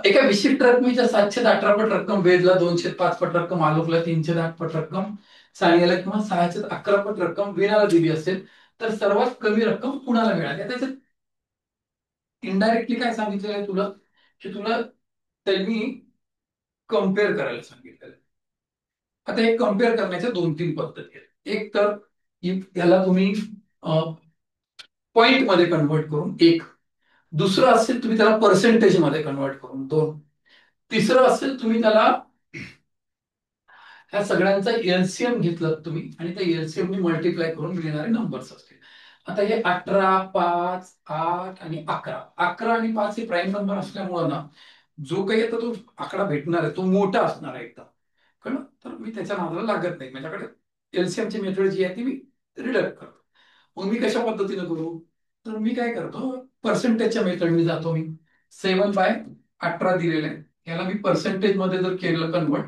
एका विशिष्ट रकमेच्या 718 पट रक्कम वेदला, 205 पट रक्कम आलोकला, 308 पट रक्कम सायला किंवा 611 पट रक्कम वीणाला दिली असेल तर सर्वात कमी रक्कम कुणाला मिळाली. त्याच्यात इनडायरेक्टली काय सांगितलेलं आहे तुला, की तुला त्यांनी कम्पेअर करायला सांगितलेलं आहे. आता हे कम्पेअर करण्याच्या 2-3 पद्धती आहेत. एक तर याला तुम्ही पॉइंट मध्ये कन्वर्ट करून 1, दुसरं असेल तुम्ही त्याला पर्सेंटेज मध्ये कन्वर्ट करून 2, तिसरं असेल तुम्ही त्याला ह्या सगळ्यांचा एलसीएम घेतलं तुम्ही आणि त्या एलसीएम ने मल्टिप्लाय करून मिळणारे नंबर्स असतील. आता हे 18, 5, 8 आणि 11, 11 आणि 5 हे प्राईम नंबर असल्यामुळे ना, जो काही आता तो आकडा भेटणार आहे तो मोठा असणार आहे एकदम. कळलं? तर मी त्याच्या नादाला लागत नाही. माझ्याकडे एलसीएमची मेथड जी आहे ती मी रिडक्ट करतो. मग मी कशा पद्धतीने करू? तर मी काय करतो, पर्सेंटेजच्या मेथडने जातो मी. 7/18 दिलेलं आहे, याला मी पर्सेंटेज मध्ये जर केलं कन्वर्ट,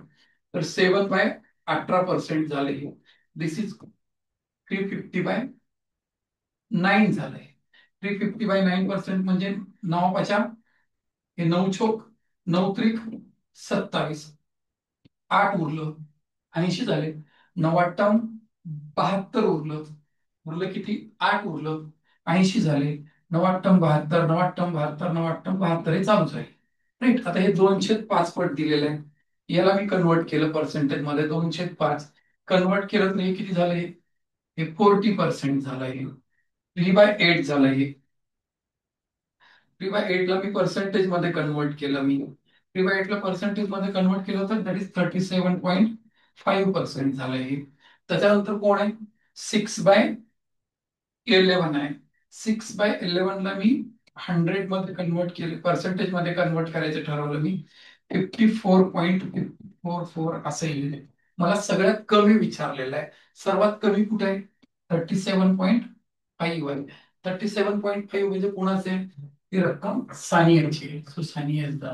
तर 7/18% झाले. दिस इज 350/9 झालंय. 350/9% म्हणजे 9 5 हे 9 चोक 9 त्रिक 27, 8 उरलं, 80 झाले. 9 8 72 उरलं. उरलं किती? 8 उरलं, 80 झाले. 9 8 72, 9 8 72, 9 8 72 हे चालूच आहे. राईट. आता हे 2/5 पट दिलेलं आहे, याला मी कन्वर्ट केलं पर्सेंटेज मध्ये. 2/5 कन्वर्ट केलं तर हे किती झालं? हे 40% झालं. हे 3/8 झालं. हे 3/8 ला मी पर्सेंटेज मध्ये कन्वर्ट केलं. मी 3/8 ला पर्सेंटेज मध्ये कन्वर्ट केलं तर दॅट इज 37.5% झालं. हे त्याच्यानंतर कोण आहे? 6/11 आहे. 6/11 ला मी 100 मध्ये कन्वर्ट केले, पर्सेंटेज मध्ये कन्वर्ट करायचं ठरवलं मी. 54.44 असं येईल. मला सगळ्यात कमी विचारलेलं आहे. सर्वात कमी कुठे आहे? 37.5 आहे. 37.5 म्हणजे कोणाचे? ती रक्कम सानियाची आहे. So Sania is the.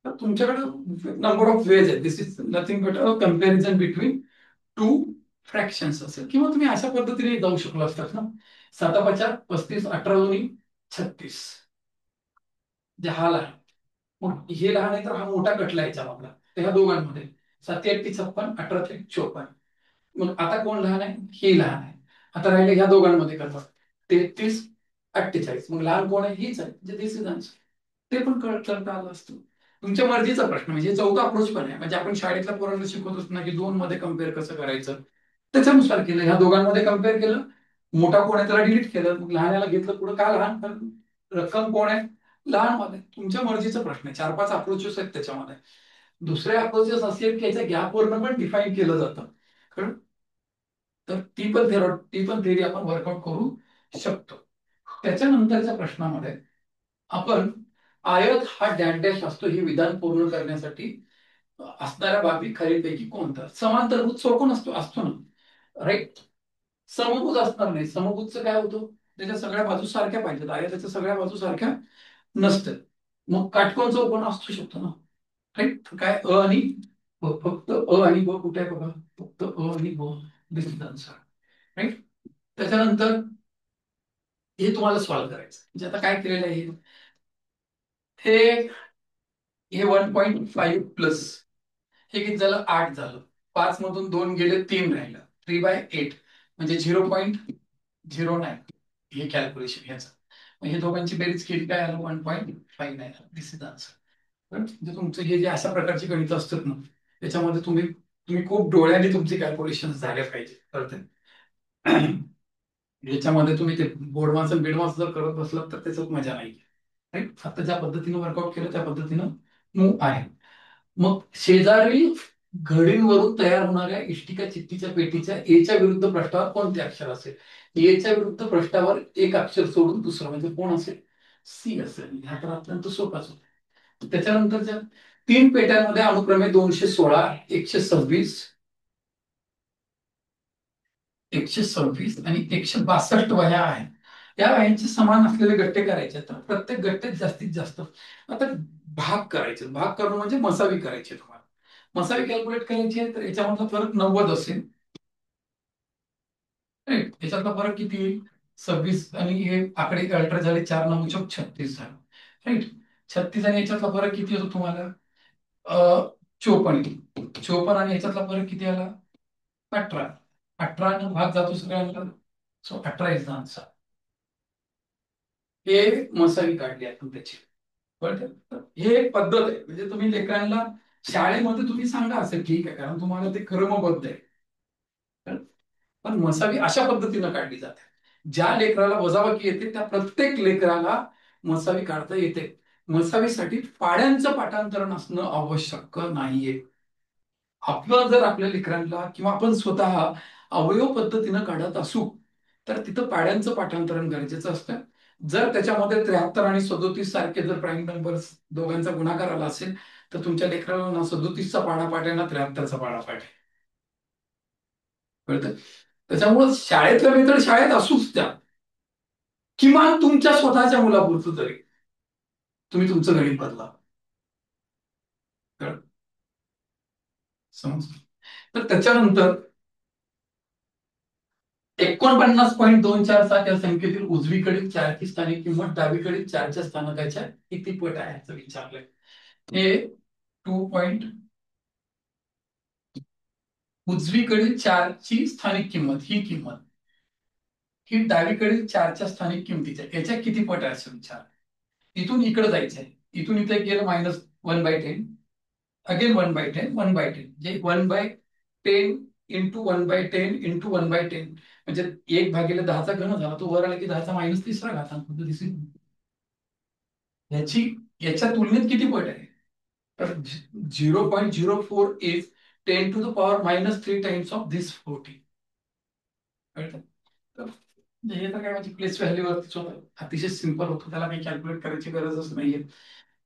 तर तुमच्याकडे नंबर ऑफ वेज आहेत. This is nothing but a comparison between two fractions असेल. किंवा तुम्ही अशा पद्धतीने जाऊ शकलो असतात ना, 7 5 35, 18 दोन्ही 36. जे हा लहान, मग हे लहान आहे तर हा मोठा कटला याच्या मागला. तर ह्या दोघांमध्ये 7 8 56, 18 54. मग आता कोण लहान आहे? हे लहान आहे. आता राहिले ह्या दोघांमध्ये कन्वर्ट. 33 48. मग लहान कोण आहे? हीच आहे. म्हणजे दिस इज आन्सर. ते पण करता आलं असतं. तुमच्या मर्जीचा प्रश्न. म्हणजे चौथा अप्रोच पण आहे. म्हणजे आपण शाळेतल्या पोरांना शिकवत असतो ना की 2 मध्ये कम्पेअर कसं करायचं, त्याच्यानुसार केलं. ह्या दोघांमध्ये कम्पेअर केलं. मोठा कोण आहे त्याला डिलीट केलं. मग लहानाला घेतलं पुढे. का लहान? कारण रक्कम कोण आहे? लहान मध्ये. तुमच्या मर्जीचा प्रश्न आहे. 4 5 अप्रोचेस आहेत त्याच्यामध्ये. दुसरे अप्रोचेस असेल की याच्या गॅपवरनं पण डिफाईन केलं जातं. कारण तर ती पण थेरी आपण वर्कआउट करू शकतो. त्याच्यानंतरच्या प्रश्नामध्ये आपण आयत हा डॅश डॅश असतो हे विधान पूर्ण करण्यासाठी असणाऱ्या बाबी खालीलपैकी कोणता? समांतरभुज चौकोन असतो ना, राईट. समभुज असणार नाही. समभुजचं काय होतं? त्याच्या सगळ्या बाजू सारख्या पाहिजेत. आयताच्या सगळ्या बाजू सारख्या नसतात. मग काटकोन चौकोन असू शकतो ना, राईट. काय अ आणि ब, फक्त अ आणि ब कुठे आहे बघा? फक्त अ आणि ब. दिस इज आन्सर, राईट. त्याच्यानंतर हे तुम्हाला सॉल्व्ह करायचं. म्हणजे आता काय केलेलं आहे? हे हे 1.5 प्लस हे किती झालं? 8 झालं. 5 मधून 2 गेले, 3 राहिलं. 3/8 म्हणजे 0.09. हे कॅल्क्युलेशन ह्याचं. मग हे दोघांची बेरीज केली, काय आलं? 1.5 आहे. This is answer. म्हणजे तुमचं हे जे अशा प्रकारची गणित असतात ना, त्याच्यामध्ये तुम्ही तुम्ही खूप डोळ्यांनी तुमचे कॅल्क्युलेशन झाले पाहिजे. कळतंय? याच्यामध्ये तुम्ही ते बोर्ड वाचन बीड वाचन जर करत बसलात तर त्याच्यात मजा नाही. राईट. फक्त ज्या पद्धतीने वर्कआउट केलं त्या पद्धतीनं मूव आहे. मग शेजारी घडींवरून तयार होणाऱ्या इष्टिका चिठ्ठीच्या पेटीच्या एच्या विरुद्ध पृष्ठावर कोणते अक्षर असेल? एच्या विरुद्ध पृष्ठावर एक अक्षर सोडून दुसरं म्हणजे कोण असेल? सी असेल. हा तर अत्यंत सोपाच होता. त्याच्यानंतरच्या 3 पेट्यांमध्ये अनुक्रमे 216, 126, 126 आणि 162 वह्या आहेत. या वह्यांचे समान असलेले गट्टे करायचे. तर प्रत्येक गट्ट्यात जास्तीत जास्त आता भाग करायचे. भाग करणं म्हणजे मसावी करायची. तुम्हाला मसावी कॅल्क्युलेट करायची आहे तर याच्यामधला फरक 90 असेल. राईट. याच्यातला फरक किती येईल? 26 आणि हे आकडे अल्टर झाले. 4 9 चौक 36 झालं. राईट. 36 आणि याच्यातला फरक किती होतो तुम्हाला? 54. 54 आणि याच्यातला फरक किती आला? 18. 18 आणि भाग जातो सगळ्यांना. So 18 is the answer. हे मसावी काढली आपण त्याची. कळतं? तर हे एक पद्धत आहे. म्हणजे तुम्ही लेकरांना शाळेमध्ये तुम्ही सांगा असेल ठीक आहे, कारण तुम्हाला ते क्रमबद्ध आहे. पण मसावी अशा पद्धतीनं काढली जाते. ज्या लेकराला वजाबाकी येते त्या प्रत्येक लेकराला मसावी काढता येते. मसावीसाठी पाड्यांचं पाठांतरण असणं आवश्यक नाहीये. आपलं जर आपल्या लेकरांना किंवा आपण स्वतः अवयव पद्धतीनं काढत असू तर तिथं पाड्यांचं पाठांतरण गरजेचं असतं. जर त्याच्यामध्ये 73 आणि 37 सारखे जर प्राईम नंबर्स दोघांचा गुणाकार आला असेल तर तुमच्या लेकराला ना 37चा पाढा पाठ आहे ना 73चा पाढा पाठ आहे. कळतं? त्याच्यामुळं शाळेतल्या मेथड शाळेत असूच द्या. किमान तुमच्या स्वतःच्या मुलापुरतं तरी तुम्ही तुमचं गणित बदला. समजलं? तर त्याच्यानंतर 49.247 या संख्येतील उजवीकडील चारची स्थानिक किंमत डावीकडील चारच्या स्थानकाच्या किती पट आहे असं विचारलंय. हे 2. उजवीकडील चारची स्थानिक किंमत ही डावीकडील चारच्या स्थानिक किमतीच्या याच्या किती पट आहे असं विचार. इथून इकडे जायचंय. इथून इथे गेलं -1/10 अगेन 1/10 1/10 म्हणजे 1/10 इंटू 1/10 इंटू 1/10 म्हणजे 1/10चा घन झाला तो वर आला की 10चा -3 घातांक दिसेल. याची याच्या तुलनेत किती पट आहे तर 0.04 is 10 to the power -3 times of this 40. कळतं? तर हे तर काय म्हणजे प्लेस व्हॅल्यू वरतीच होतं. अतिशय सिंपल होतं. त्याला काही कॅल्क्युलेट करायची गरजच नाहीये.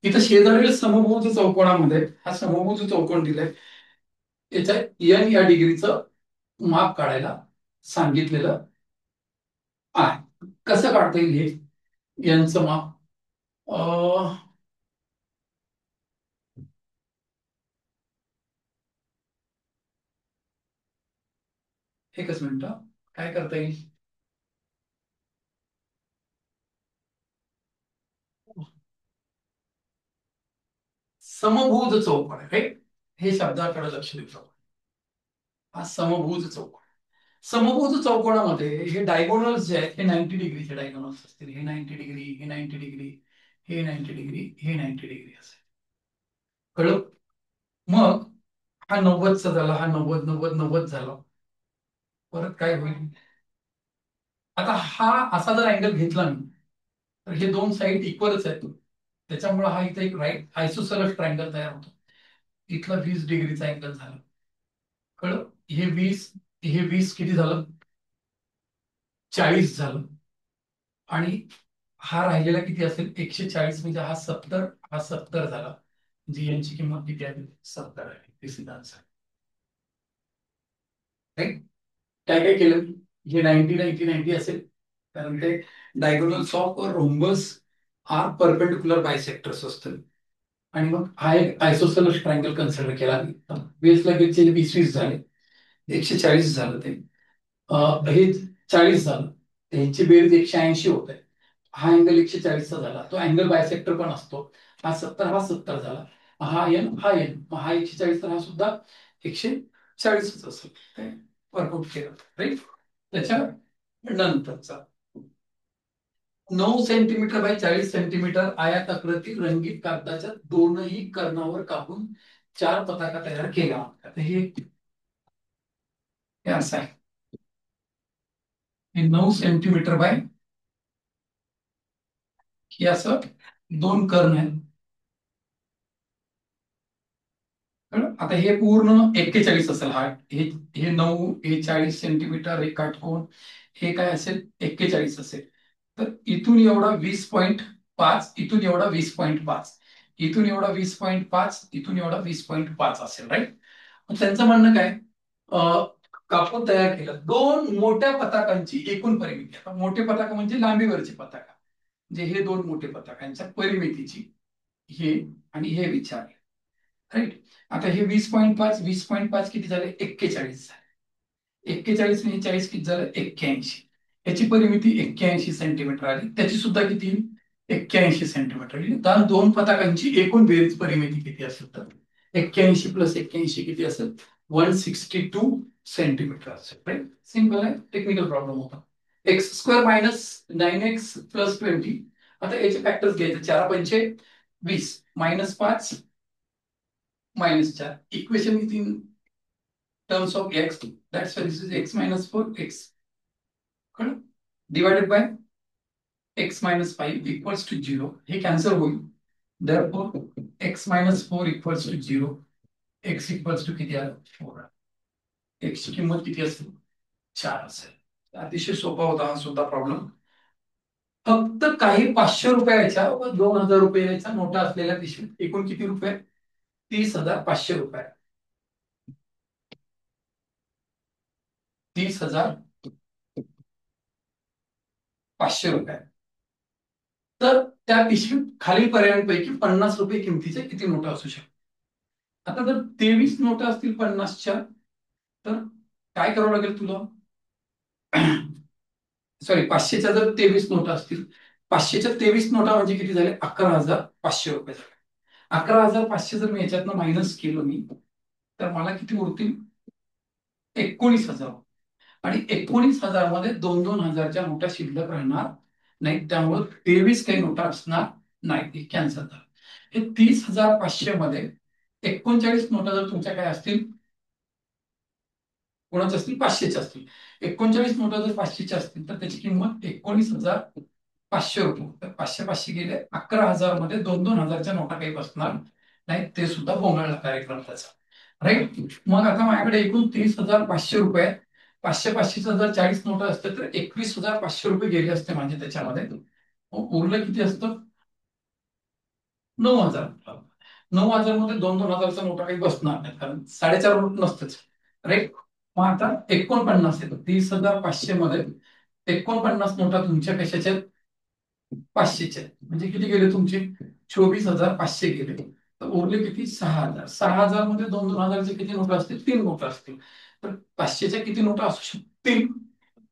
इथं शेजारील समभुज चौकोनामध्ये हा समभुज चौकोन दिलाय. याच्या एन या डिग्रीचं माप काढायला सांगितलेलं आहे. कसं काढता येईल हे एनचं माप? एकच मिनिट काय करता येईल? समभुज चौकोन आहे. हे शब्दाकडे लक्ष देऊ. हा समभुज चौकोन. समभुज चौकोनामध्ये हे डायगोनल्स जे आहेत हे 90 डिग्रीचे डायगोनल्स असतील. हे 90 डिग्री, हे 90 डिग्री, हे 90 डिग्री, हे 90 डिग्री असेल. कळलं? मग हा 90चा झाला, हा 90 90 90 झाला. परत काय होईल? आता हा असा जर अँगल घेतला मी तर हे दोन साईड इक्वलच आहेत. त्याच्यामुळे हा इथे एक राईट आयसोसेलेस ट्रायंगल तयार होतो. इथला 20 डिग्रीचा अँगल झाला. कळलं? हे 20 किती झालं? 40 झालं. आणि हा राहिलेला किती असेल? 140 म्हणजे हा 70 झाला. जी यांची किंमत किती आहे? 70 आहे. This is answer. राईट? काय काय केलं? हे 90 90 90 असेल कारण ते diagonals of rhombus are perpendicular bisectors असतात. आणि मग हा एक आयसोसेलेस ट्रायंगल कन्सिडर केला. बेसला बेसचे 20 झाले, 140 झालं ते. हे 40 झालं. त्यांची बेरीज 180 होत आहे. हा अँगल 140चा झाला. तो अँगल बायसेक्टर पण असतो. हा 70 झाला. हा एन हा 140 तर हा सुद्धा 140 असेल. काय वर्कआउट केलं राईट. त्याच्या नंतरचा 9 सेंटीमीटर बाय 40 सेंटीमीटर आयताकृती रंगीत कागदाच्या दोनही कर्णावर कापून 4 पताका तयार केला. आता हे असं आहे. हे 9 सेंटीमीटर बाय हे असं 2 कर्ण आहेत. आता हे पूर्ण 41 असेल. हा हे हे 9 हे 40 सेंटीमीटर हे काटकोन हे काय असेल? 41 असेल. तर इथून एवढा 20.5 इथून एवढा 20.5 इथून एवढा 20.5 इथून एवढा 20.5 असेल. राईट? त्यांचं म्हणणं काय? कापून तयार केलं दोन मोठ्या पताकांची एकूण परिमिती. आता मोठे पताका म्हणजे लांबीवरची पताका म्हणजे हे दोन मोठे पताकांच्या परिमितीची हे आणि हे विचारले. राईट? आता हे 20.5 किती झाले? 41 झाले. 41 आणि 40 किती झालं? 81. याची परिमिती 81 सेंटीमीटर आली. त्याची सुद्धा किती? 81 सेंटीमीटर आली. तर दोन पताकांची एकूण बेरीज परिमिती किती असेल? तर 81 प्लस 81 किती असेल? 162 सेंटीमीटर असेल. राईट? सिंपल आहे. टेक्निकल प्रॉब्लेम होता. x² - 9x + 20. आता याचे फॅक्टर्स घ्यायचे. 4 पंचे 20 -5 -4 equation is in terms of x. That's why this is x - 4x. Divided by x - 5 equals to 0. हे कॅन्सल होईल. therefore x minus 4 equals to 0. x equals to किती आहे 4. x ची किंमत किती असेल 4 असेल. अतिशय सोपा होता हा सुद्धा प्रॉब्लेम. फक्त काही 500 रुपयाच्या व 2000 रुपयाच्या नोटा असलेल्या पिशवीत एकूण किती रुपये 30,500 रुपये. 30,500 रुपये. तर त्या पिशवीत खालील पर्यायांपैकी 50 रुपये किमतीच्या किती नोटा असू शकतात. आता जर 23 नोटा असतील 50च्या तर काय करावं लागेल तुला. सॉरी 500च्या जर 23 नोटा असतील 500च्या 23 नोटा म्हणजे किती झाले 11,500 रुपये झाले. 11,500 जर मी याच्यातनं मायनस केलं मी तर मला किती उरतील 19,000. आणि 19,000 मध्ये 2,000च्या नोटा शिल्लक राहणार नाही, त्यामुळे 23 काही नोटा असणार नाही, ती कॅन्सल झालं. हे 30,500 मध्ये 39 नोटा जर तुमच्या काय असतील कोणाचे असतील 500चे असतील. 39 नोटा जर 500च्या असतील तर त्याची किंमत 19,500 रुपये. तर 500 गेले 11,000 मध्ये 2,000च्या नोटा काही बसणार नाही, ते सुद्धा गोंधळला कार्यक्रम त्याचा. राईट. मग आता माझ्याकडे एकूण 30,500 रुपये आहेत. 500 जर 40 नोटा असते तर 21,500 रुपये गेले असते म्हणजे त्याच्यामध्ये. उरलं किती असतं 9,000. 9,000 मध्ये 2,000च्या नोटा काही बसणार नाही कारण 4.5 नोट नसतंच. राईट. मग आता 49 येतं 30,500 मध्ये 49 नोटा तुमच्या कशाच्या 500च्या म्हणजे किती गेले तुमचे 24,500 गेले. तर उरले किती 6,000. 6,000 मध्ये 2,000चे किती नोटा असतील 3 नोटा असतील. तर 500च्या किती नोटा असू शकतील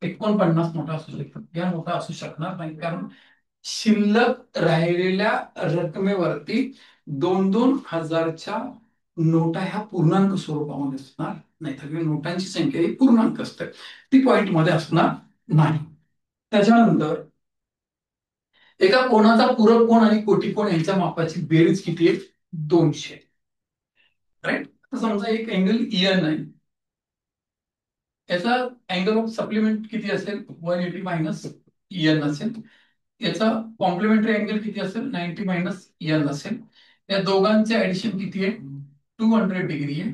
49 नोटा असू शकतात. या नोटा असू शकणार नाही कारण शिल्लक राहिलेल्या रकमेवरती 2,000च्या नोटा ह्या पूर्णांक स्वरूपामध्ये असणार नाही. तर नोटांची संख्या ही पूर्णांक असते, ती पॉइंट मध्ये असणार नाही. त्याच्यानंतर एका कोणाचा पूरक कोण आणि कोटी कोण यांच्या मापाची बेरीज किती आहे 200. राईट. समजा एक अँगल EN आहे, याचा अँगल ऑफ सप्लिमेंट किती असेल 180 मायनस EN असेल. याचा कॉम्प्लिमेंटरी अँगल किती असेल 90 मायनस EN असेल. या दोघांचे ऍडिशन किती आहे 200 डिग्री आहे.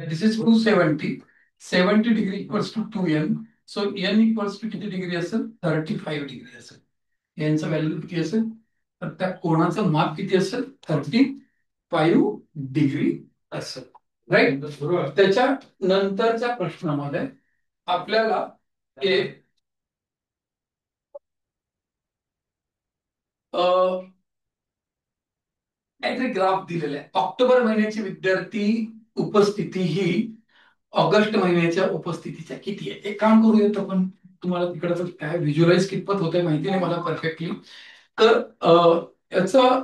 This is 270. 70 degree equals to 2N. So N equals to किती डिग्री असेल 35 डिग्री असेल. यांचं व्हॅल्यू किती असेल तर त्या कोणाचं माप किती असेल 35 डिग्री असेल. राईट. त्याच्या नंतरच्या प्रश्नामध्ये आपल्याला एक काहीतरी ग्राफ दिलेला आहे. ऑक्टोबर महिन्याची विद्यार्थी उपस्थिती ही ऑगस्ट महिन्याच्या उपस्थितीच्या किती आहे. एक काम करूयात आपण. तुम्हाला तिकडे काय व्हिज्युअलाइज कितपत होतंय माहिती नाही मला परफेक्टली. तर याचं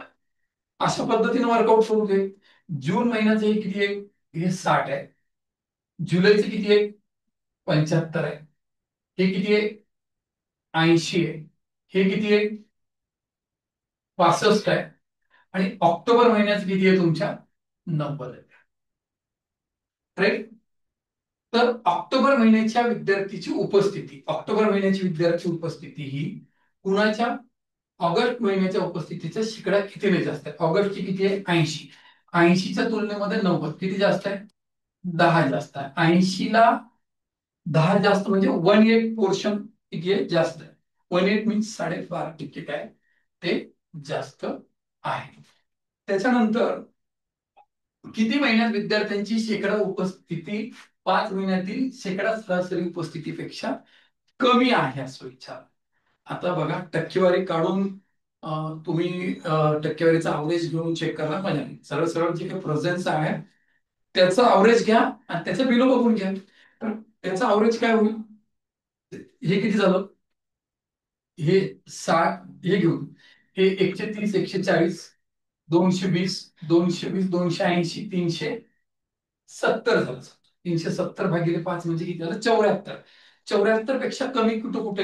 अशा पद्धतीने वर्कआउट करू दे. जून महिन्याचे किती आहे हे 60 आहे. जुलैचे किती आहे 75 आहे. हे किती आहे 80 आहे. हे किती आहे 65 आहे. आणि ऑक्टोबर महिन्याचं किती आहे तुमच्या 90 आहे. राईट. तर ऑक्टोबर महिन्याच्या विद्यार्थीची उपस्थिती, ऑक्टोबर महिन्याची विद्यार्थी उपस्थिती ही कुणाच्या ऑगस्ट महिन्याच्या उपस्थितीच्या शिकड्या कितीने जास्त आहे. ऑगस्टची किती आहे 80. 80च्या तुलनेमध्ये 90 किती जास्त आहे 10 जास्त आहे. 80ला 10 जास्त म्हणजे 1/8 पोर्शन किती आहे जास्त आहे. 1/8 मीन्स 12.5% काय ते जास्त आहे. त्याच्यानंतर किती महिन्यात विद्यार्थ्यांची शेकडा उपस्थिती 5 महिन्यातील शेकडा सरासरी उपस्थितीपेक्षा कमी आहे असं विचार. आता बघा टक्केवारी काढून तुम्ही टक्केवारीचा अवरेज घेऊन चेक करा. म्हणजे सरळ सरळ जे काही प्रेझेन्स आहे त्याचा अवरेज घ्या आणि त्याच्या बिलो बघून घ्या. तर त्याचा अवरेज काय होईल हे किती झालं हे 60 हे घेऊन हे 130 140 220 220 280 370 झालं. 370 भागिले 5 म्हणजे किती झालं 74. 74 पेक्षा कमी कुठं कुठे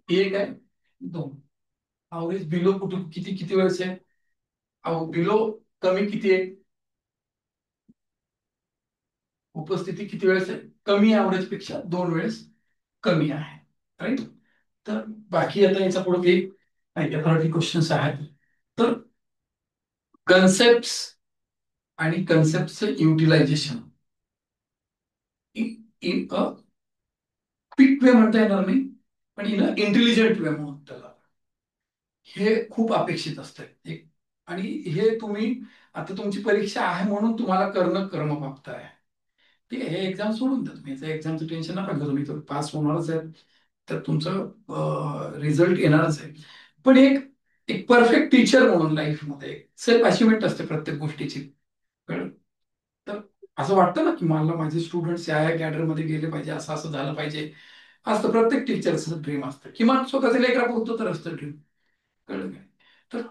एक आहे 2. अवरेज बिलो कुठं किती किती वेळेस आहे बिलो कमी किती आहे उपस्थिती किती वेळेस आहे कमी ऍव्हरेज पेक्षा 2 वेळेस कमी आहे. राईट. तर बाकी आता याचा पुढे काही अथॉरिटी क्वेश्चन्स आहेत. तर कन्सेप्ट आणि कन्सेप्टचं utilisation in a quick way म्हणता येणार नाही, पण इन अ इंटेलिजंट वे म्हणून त्याला, हे खूप अपेक्षित असतं एक. आणि हे तुम्ही, आता तुमची परीक्षा आहे म्हणून तुम्हाला करणं कर्मप्राप्त आहे. ठीक आहे, हे एक्झाम सोडून द्या तुम्ही, एक्झामचं टेन्शन नका घेऊ, तुम्ही तर पास होणारच आहे, तर तुमचं रिझल्ट येणारच आहे. पण एक एक परफेक्ट टीचर म्हणून लाईफमध्ये सेल्फ अचिव्हमेंट असते प्रत्येक गोष्टीची. कळलं? तर असं वाटतं ना की मला माझे स्टुडंट्स या कॅडरमध्ये गेले पाहिजे, असं असं झालं पाहिजे, असतं प्रत्येक टीचरचं ड्रीम असतं, किंवा स्वतःच्या लेकरापुरतं तर असतं ड्रीम. कळलं काय? तर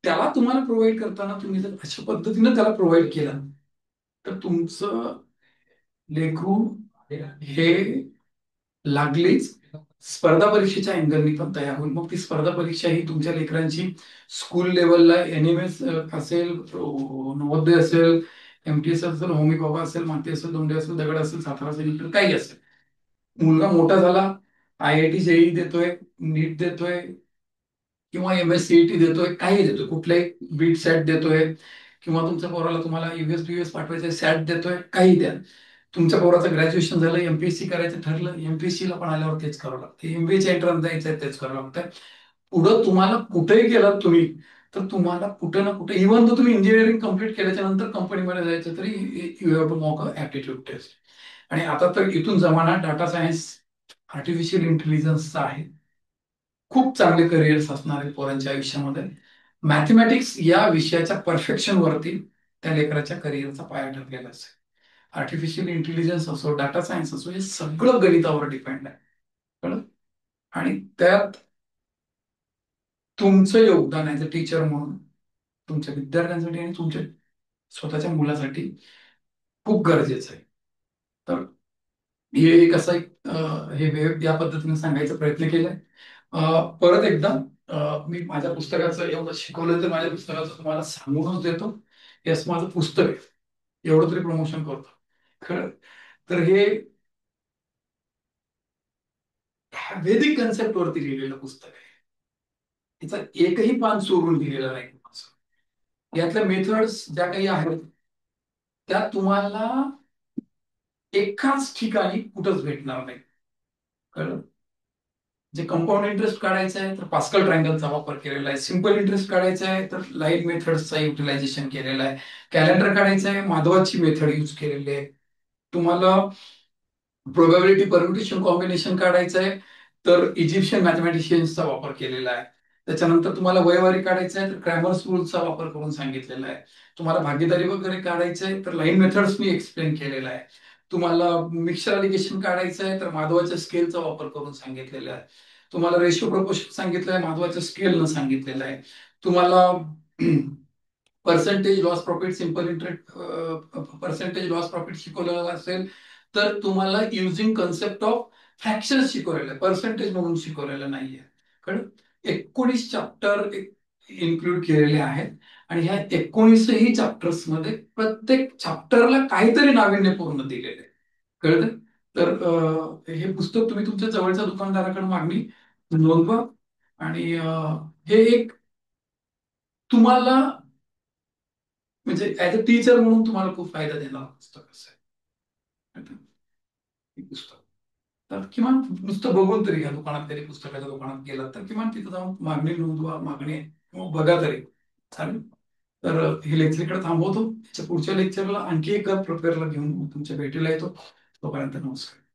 त्याला तुम्हाला प्रोव्हाइड करताना तुम्ही जर अशा पद्धतीनं त्याला प्रोव्हाइड केलं, तर तुमचं लेकरू हे लागलीच स्पर्धा परीक्षेच्या अँगलनी पण तयार होईल. मग ती स्पर्धा परीक्षा ही तुमच्या लेकरांची स्कूल लेवलला एनएमएस असेल, नवोदय असेल, एमटीएस असेल, होमी बाबा असेल, माती असेल, दोंडे असेल, दगड असेल, सातारा असेल, काही असेल. मुलगा मोठा झाला, IIT जेईई देतोय, नीट देतोय, किंवा MSCET देतोय, काही देतोय, कुठलाही बीट सॅट देतोय, किंवा तुमच्या पोराला तुम्हाला युएस पाठवायचं, सॅट देतोय, काही द्या. तुमच्या पोराचं ग्रॅज्युएशन झालं, MPSC करायचं ठरलं, MPSC ला पण आल्यावर तेच करावं लागतं, MBA एंट्रन्स द्यायचं आहे, तेच करावं लागतं. पुढं तुम्हाला कुठेही गेलात तुम्ही, तर तुम्हाला कुठे ना कुठे, इव्हन जर तुम्ही इंजिनिअरिंग कम्प्लीट केल्याच्या नंतर कंपनीमध्ये जायचं तरी you have to mock aptitude test. आणि आता तर इथून जमाना डाटा सायन्स, आर्टिफिशियल इंटेलिजन्सचा आहे. खूप चांगले करिअर्स असणार आहेत पोरांच्या आयुष्यामध्ये. मॅथमॅटिक्स या विषयाच्या परफेक्शन वरती त्या लेकराच्या करिअरचा पाया ठरलेला असेल. आर्टिफिशियल इंटेलिजन्स असो, डाटा सायन्स असो, हे सगळं गणितावर डिपेंड आहे. कळलं? आणि त्यात तुमचं योगदान ऍज अ टीचर म्हणून तुमच्या विद्यार्थ्यांसाठी आणि तुमच्या स्वतःच्या मुलासाठी खूप गरजेचं आहे. तर हे एक असं एक हे या पद्धतीने सांगायचा प्रयत्न केलाय. परत एकदा मी माझ्या पुस्तकाचं एवढं शिकवलं तर माझ्या पुस्तकाचं तुम्हाला सांगूनच देतो. हे असं माझं पुस्तक आहे, एवढं तरी प्रमोशन करतो. खरं तर हे वैदिक कन्सेप्ट वरती लिहिलेलं पुस्तक आहे. याचा एकही पान चोरून लिहिलेलं नाही. यातल्या मेथड्स ज्या काही आहेत त्या तुम्हाला एकाच ठिकाणी कुठंच भेटणार नाही. कळलं? जे कंपाऊंड इंटरेस्ट काढायचं आहे तर पास्कल ट्रायंगलचा वापर केलेला आहे. सिंपल इंटरेस्ट काढायचा आहे तर लाईन मेथड्सचा युटिलायझेशन केलेला आहे. कॅलेंडर काढायचं आहे, माधवाची मेथड यूज केलेली आहे. तुम्हाला प्रोबॅबिलिटी परम्युटेशन कॉम्बिनेशन काढायचं आहे तर इजिप्शियन मॅथमॅटिशियन्सचा वापर केलेला आहे. त्याच्यानंतर तुम्हाला वयवारी काढायचं आहे तर क्रॅमर्स रूलचा वापर करून सांगितलेला आहे. तुम्हाला भागीदारी वगैरे काढायचं आहे तर लाईन मेथड्स मी एक्सप्लेन केलेला आहे. तुम्हाला मिक्सर अलिगेशन काढायचं आहे तर माधवाच्या स्केलचा वापर करून सांगितलेला आहे. तुम्हाला रेशिओ प्रपोर्शन सांगितलं आहे, माधवाच्या स्केलनं सांगितलेलं आहे. तुम्हाला percentage loss profit, simple interest, percentage loss profit शिकवलेलं असेल तर तुम्हाला युझिंग कन्सेप्ट ऑफ फ्रॅक्शन शिकवलेलं आहे, पर्सेंटेज म्हणून शिकवलेलं नाहीये. कारण 19 चॅप्टर इन्क्लूड केलेले आहेत आणि ह्या 19ही चॅप्टर्स मध्ये प्रत्येक चॅप्टरला काहीतरी नाविन्यपूर्ण दिलेलं आहे. कळतं? तर हे पुस्तक तुम्ही तुमच्या जवळच्या दुकानदाराकडे मागणी नोंदवा. आणि हे एक तुम्हाला म्हणजे ऍज अ टीचर म्हणून तुम्हाला खूप फायदा देणार पुस्तक असं आहे. हे पुस्तक तर किमान नुसतं बघून तरी घ्या, दुकानात तरी पुस्तकाच्या दुकानात गेलात तर किमान तिथं जाऊन मागणी नोंदवा, मागणी बघा तरी चालेल. तर हे लेक्चर इकडे थांबवतो. पुढच्या लेक्चरला आणखी एका प्रिपेअरला घेऊन तुमच्या भेटीला येतो. तोपर्यंत नमस्कार.